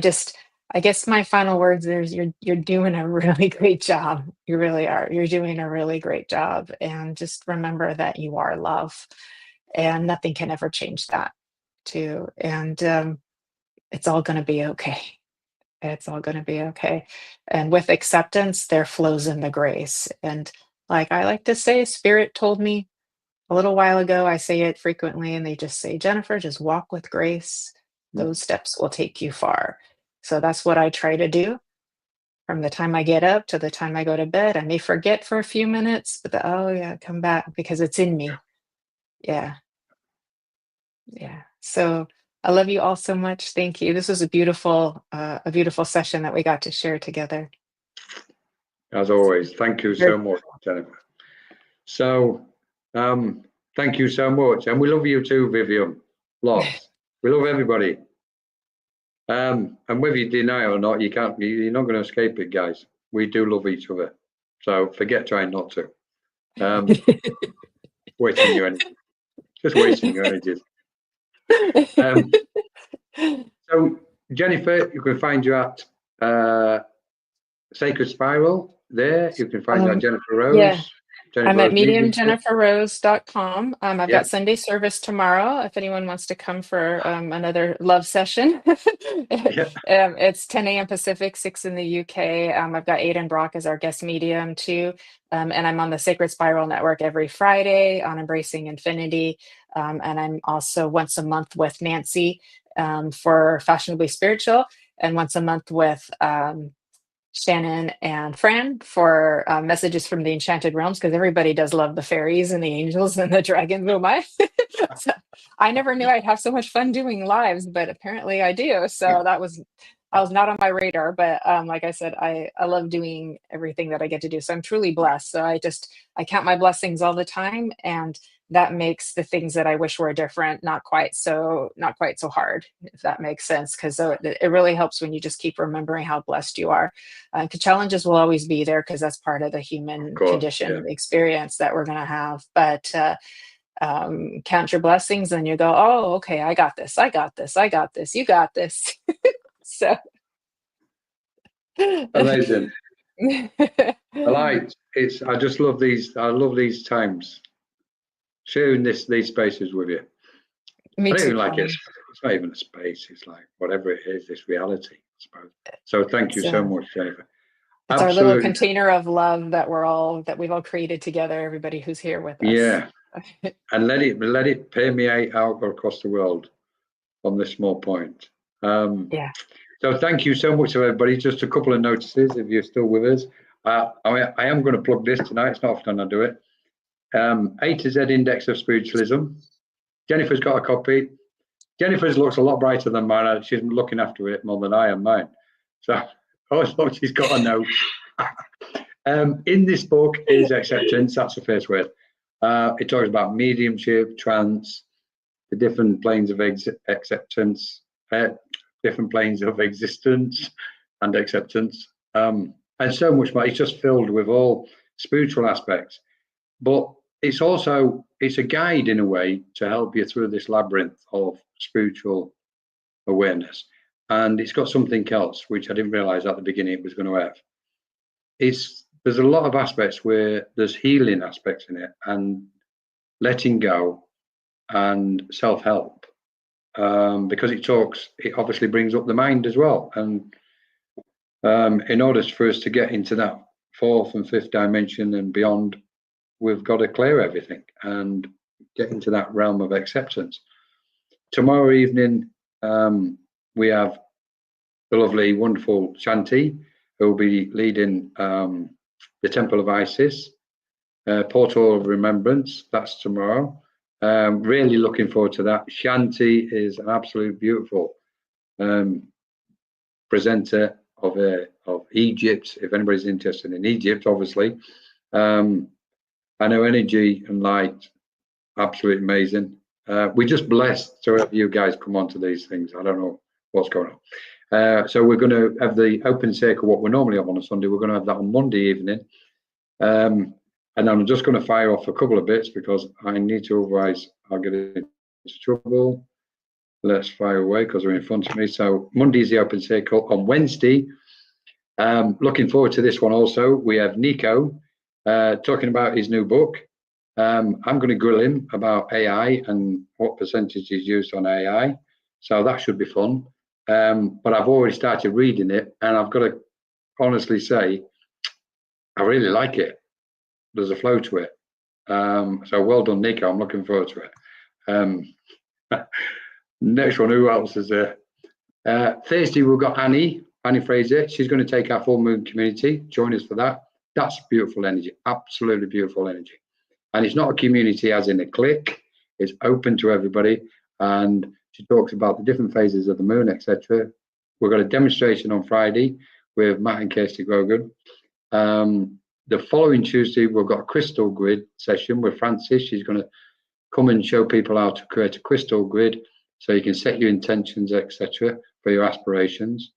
guess my final words is you're doing a really great job. You really are. You're doing a really great job. And just remember that you are love, and nothing can ever change that too. And it's all going to be okay. It's all going to be okay. And with acceptance, there flows in the grace. And like I like to say, Spirit told me a little while ago, I say it frequently, and they just say, Jennifer, just walk with grace. Those steps will take you far. So that's what I try to do from the time I get up to the time I go to bed. I may forget for a few minutes, but oh yeah, come back because it's in me. Yeah. Yeah. So I love you all so much. Thank you. This was a beautiful session that we got to share together.
As always, thank you so much, Jennifer. So, thank you so much, and we love you too, Vivian. Lots. We love everybody. And whether you deny it or not, you're not going to escape it, guys. We do love each other. So forget trying not to. Wasting your energy. Just wasting your energy. So Jennifer, you can find you at Sacred Spiral there. You can find you at Jennifer Rose.
Yeah. I'm at
Mediumship.
mediumjenniferrose.com. I've got Sunday service tomorrow if anyone wants to come for another love session. It's 10 a.m. Pacific, 6 in the UK. I've got Aidan Brock as our guest medium too. And I'm on the Sacred Spiral Network every Friday on Embracing Infinity. And I'm also once a month with Nancy for Fashionably Spiritual, and once a month with Shannon and Fran for messages from the Enchanted Realms, because everybody does love the fairies and the angels and the dragons. Oh my! So I never knew I'd have so much fun doing lives, but apparently I do. So that was not on my radar. But like I said, I love doing everything that I get to do. So I'm truly blessed. So I count my blessings all the time, and that makes the things that I wish were different not quite so hard, if that makes sense. Because it really helps when you just keep remembering how blessed you are. Challenges will always be there because that's part of the human condition experience that we're going to have. But count your blessings and you go, oh, okay, I got this, you got this. So
amazing. I just love these times sharing these spaces with you.
Me
I don't
too,
even like
Colin.
it. It's not even a space. It's like whatever it is, this reality, I suppose. So thank you so much, Jennifer.
It's our little container of love that we've all created together, everybody who's here with us.
Yeah. And let it permeate out across the world on this small point. So thank you so much to everybody. Just a couple of notices if you're still with us. I am going to plug this tonight. It's not often I do it. A to Z Index of Spiritualism. Jennifer's got a copy. Jennifer's looks a lot brighter than mine. She's looking after it more than I am mine. So as long as she's got a note. In this book is acceptance. That's the first word. It talks about mediumship, trance, the different planes of acceptance, different planes of existence and acceptance, and so much more. It's just filled with all spiritual aspects, but it's a guide in a way to help you through this labyrinth of spiritual awareness. And it's got something else which I didn't realize at the beginning it was going to have. There's a lot of aspects where there's healing aspects in it, and letting go and self-help, because it obviously brings up the mind as well. And in order for us to get into that fourth and fifth dimension and beyond, we've got to clear everything and get into that realm of acceptance. Tomorrow evening, we have the lovely, wonderful Shanti, who will be leading the Temple of Isis, Portal of Remembrance. That's tomorrow. Really looking forward to that. Shanti is an absolute beautiful presenter of Egypt. If anybody's interested in Egypt, obviously, and her energy and light, absolutely amazing. We're just blessed to have you guys come on to these things. I don't know what's going on. So we're going to have the open circle, what we normally have on a Sunday. We're going to have that on Monday evening. And I'm just going to fire off a couple of bits because I need to, otherwise I'll get into trouble. Let's fire away because they're in front of me. So Monday is the open circle. On Wednesday, looking forward to this one also, we have Nico talking about his new book. I'm going to grill him about AI and what percentage is used on AI. So that should be fun. But I've already started reading it, and I've got to honestly say, I really like it. There's a flow to it. So well done, Nico. I'm looking forward to it. Next one, who else is there? Thursday, we've got Annie Fraser. She's going to take our full moon community. Join us for that. That's beautiful energy, absolutely beautiful energy. And it's not a community as in a clique. It's open to everybody. And she talks about the different phases of the moon, etc. We've got a demonstration on Friday with Matt and Kirsty Grogan. The following Tuesday, we've got a crystal grid session with Frances. She's going to come and show people how to create a crystal grid so you can set your intentions, etc., for your aspirations.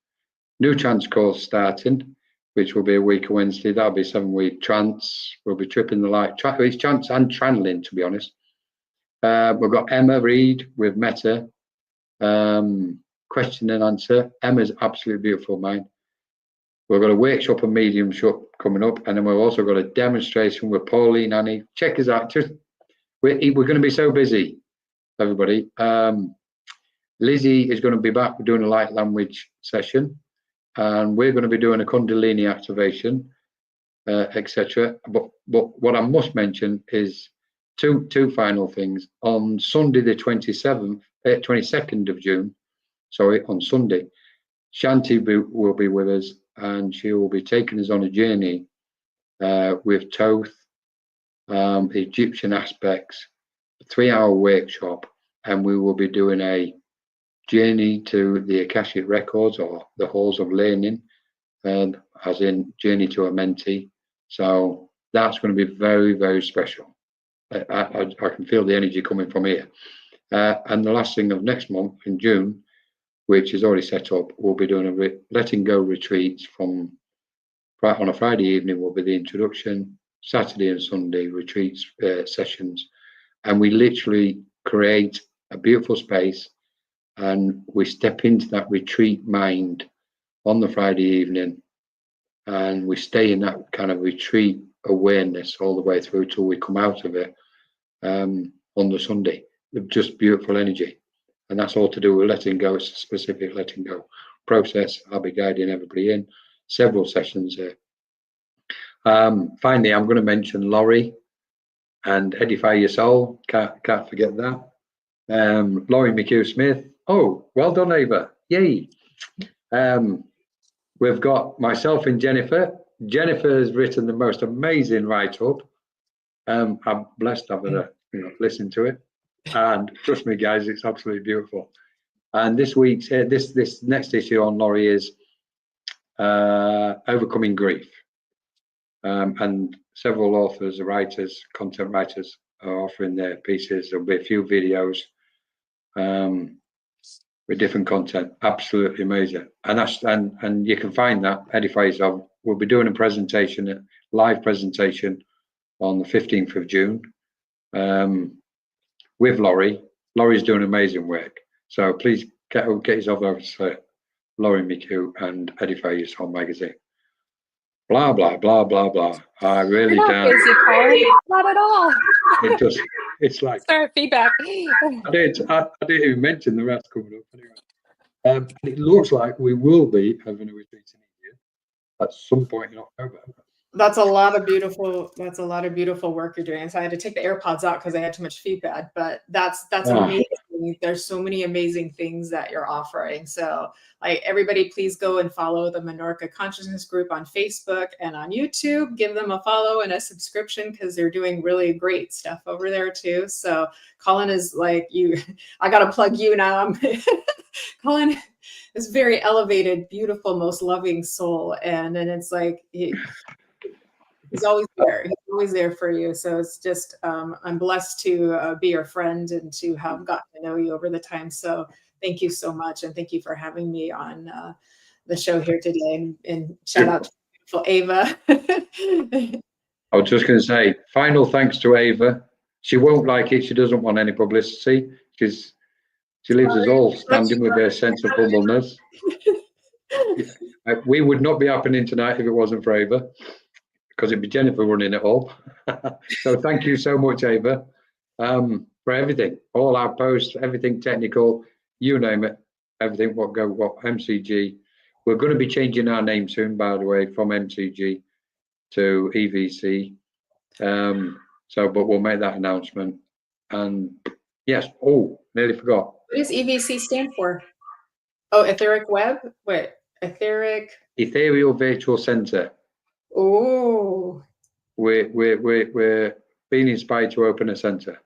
New trance course starting, which will be a week of Wednesday. That'll be 7-week trance. We'll be tripping the light. It's trance and channeling, to be honest. We've got Emma Reed with Meta. Question and answer. Emma's absolutely beautiful mind. We've got a workshop and mediumship coming up, and then we've also got a demonstration with Pauline, Annie. Check us out. We're going to be so busy, everybody. Lizzie is going to be back. We're doing a light language session, and we're going to be doing a Kundalini activation, etc. But what I must mention is two final things. On Sunday, the 22nd of June, sorry, on Sunday, Shanti will be with us, and she will be taking us on a journey with Thoth, Egyptian aspects, a 3-hour workshop, and we will be doing a journey to the Akashic records, or the halls of learning, as in journey to a mentee. So that's going to be very, very special. I can feel the energy coming from here. And the last thing of next month in June, which is already set up, we'll be doing a letting go retreats on a Friday evening. Will be the introduction. Saturday and Sunday retreats sessions, and we literally create a beautiful space, and we step into that retreat mind on the Friday evening, and we stay in that kind of retreat awareness all the way through till we come out of it on the Sunday. Just beautiful energy, and that's all to do with letting go. It's a specific letting go process. I'll be guiding everybody in several sessions here. Finally, I'm going to mention Laurie and Edify Your Soul. Can't forget that. Laurie McHugh Smith. Oh, well done, Ava. Yay. We've got myself and Jennifer. Jennifer has written the most amazing write-up. I'm blessed to have her, listen to it. And trust me, guys, it's absolutely beautiful. And this week's this next issue on Laurie is overcoming grief. And several authors, writers, content writers are offering their pieces. There'll be a few videos with different content. Absolutely amazing. And you can find that Edify Yourself. We'll be doing a presentation, a live presentation on the 15th of June with Laurie. Laurie's doing amazing work. So please get yourself over to Laurie McHugh and Edify Yourself magazine. Blah, blah, blah, blah, blah. I really don't.
Busy, Colin. Not at all.
It's like.
Start feedback.
I didn't even mention the rest coming up anyway. And it looks like we will be having a retreat in India at some point in October.
That's a lot of beautiful work you're doing. So I had to take the AirPods out because I had too much feedback, but that's amazing. There's so many amazing things that you're offering. So like, everybody, please go and follow the Menorca Consciousness Group on Facebook and on YouTube. Give them a follow and a subscription, because they're doing really great stuff over there too. So Colin is like, I got to plug you now. Colin is very elevated, beautiful, most loving soul. And then it's like, he's always there. He's always there for you. So it's just, I'm blessed to be your friend and to have gotten to know you over the time. So thank you so much. And thank you for having me on the show here today. And shout out to beautiful Ava.
I was just going to say, final thanks to Ava. She won't like it. She doesn't want any publicity, because she leaves us all standing with her sense of humbleness. We would not be happening tonight if it wasn't for Ava, because it'd be Jennifer running it all. So thank you so much, Ava, for everything, all our posts, everything technical, you name it, everything, what MCG. We're going to be changing our name soon, by the way, from MCG to EVC. But we'll make that announcement. And yes, nearly forgot.
What does EVC stand for? Oh, etheric web? What? Etheric?
Ethereal Virtual Center.
Oh.
We're being inspired to open a center.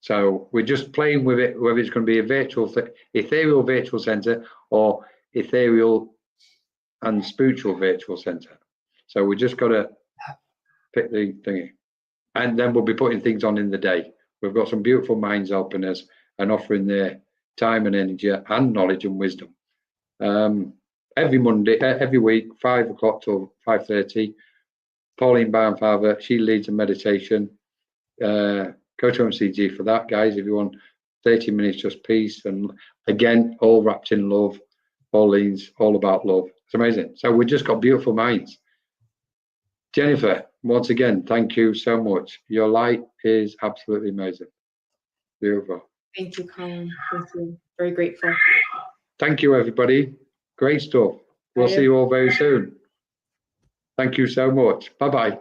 So we're just playing with it, whether it's going to be a ethereal virtual center or ethereal and spiritual virtual center. So we just got to pick the thingy. And then we'll be putting things on in the day. We've got some beautiful minds helping us and offering their time and energy and knowledge and wisdom. Every Monday, every week, 5 o'clock till 5:30. Pauline Barnfather, she leads a meditation. Go to MCG for that, guys, if you want 30 minutes just peace. And again, all wrapped in love. Pauline's all about love. It's amazing. So we've just got beautiful minds. Jennifer, once again, thank you so much. Your light is absolutely amazing. Beautiful.
Thank you, Colin. Thank you. Very grateful.
Thank you, everybody. Great stuff. We'll see you all very soon. Thank you so much. Bye-bye.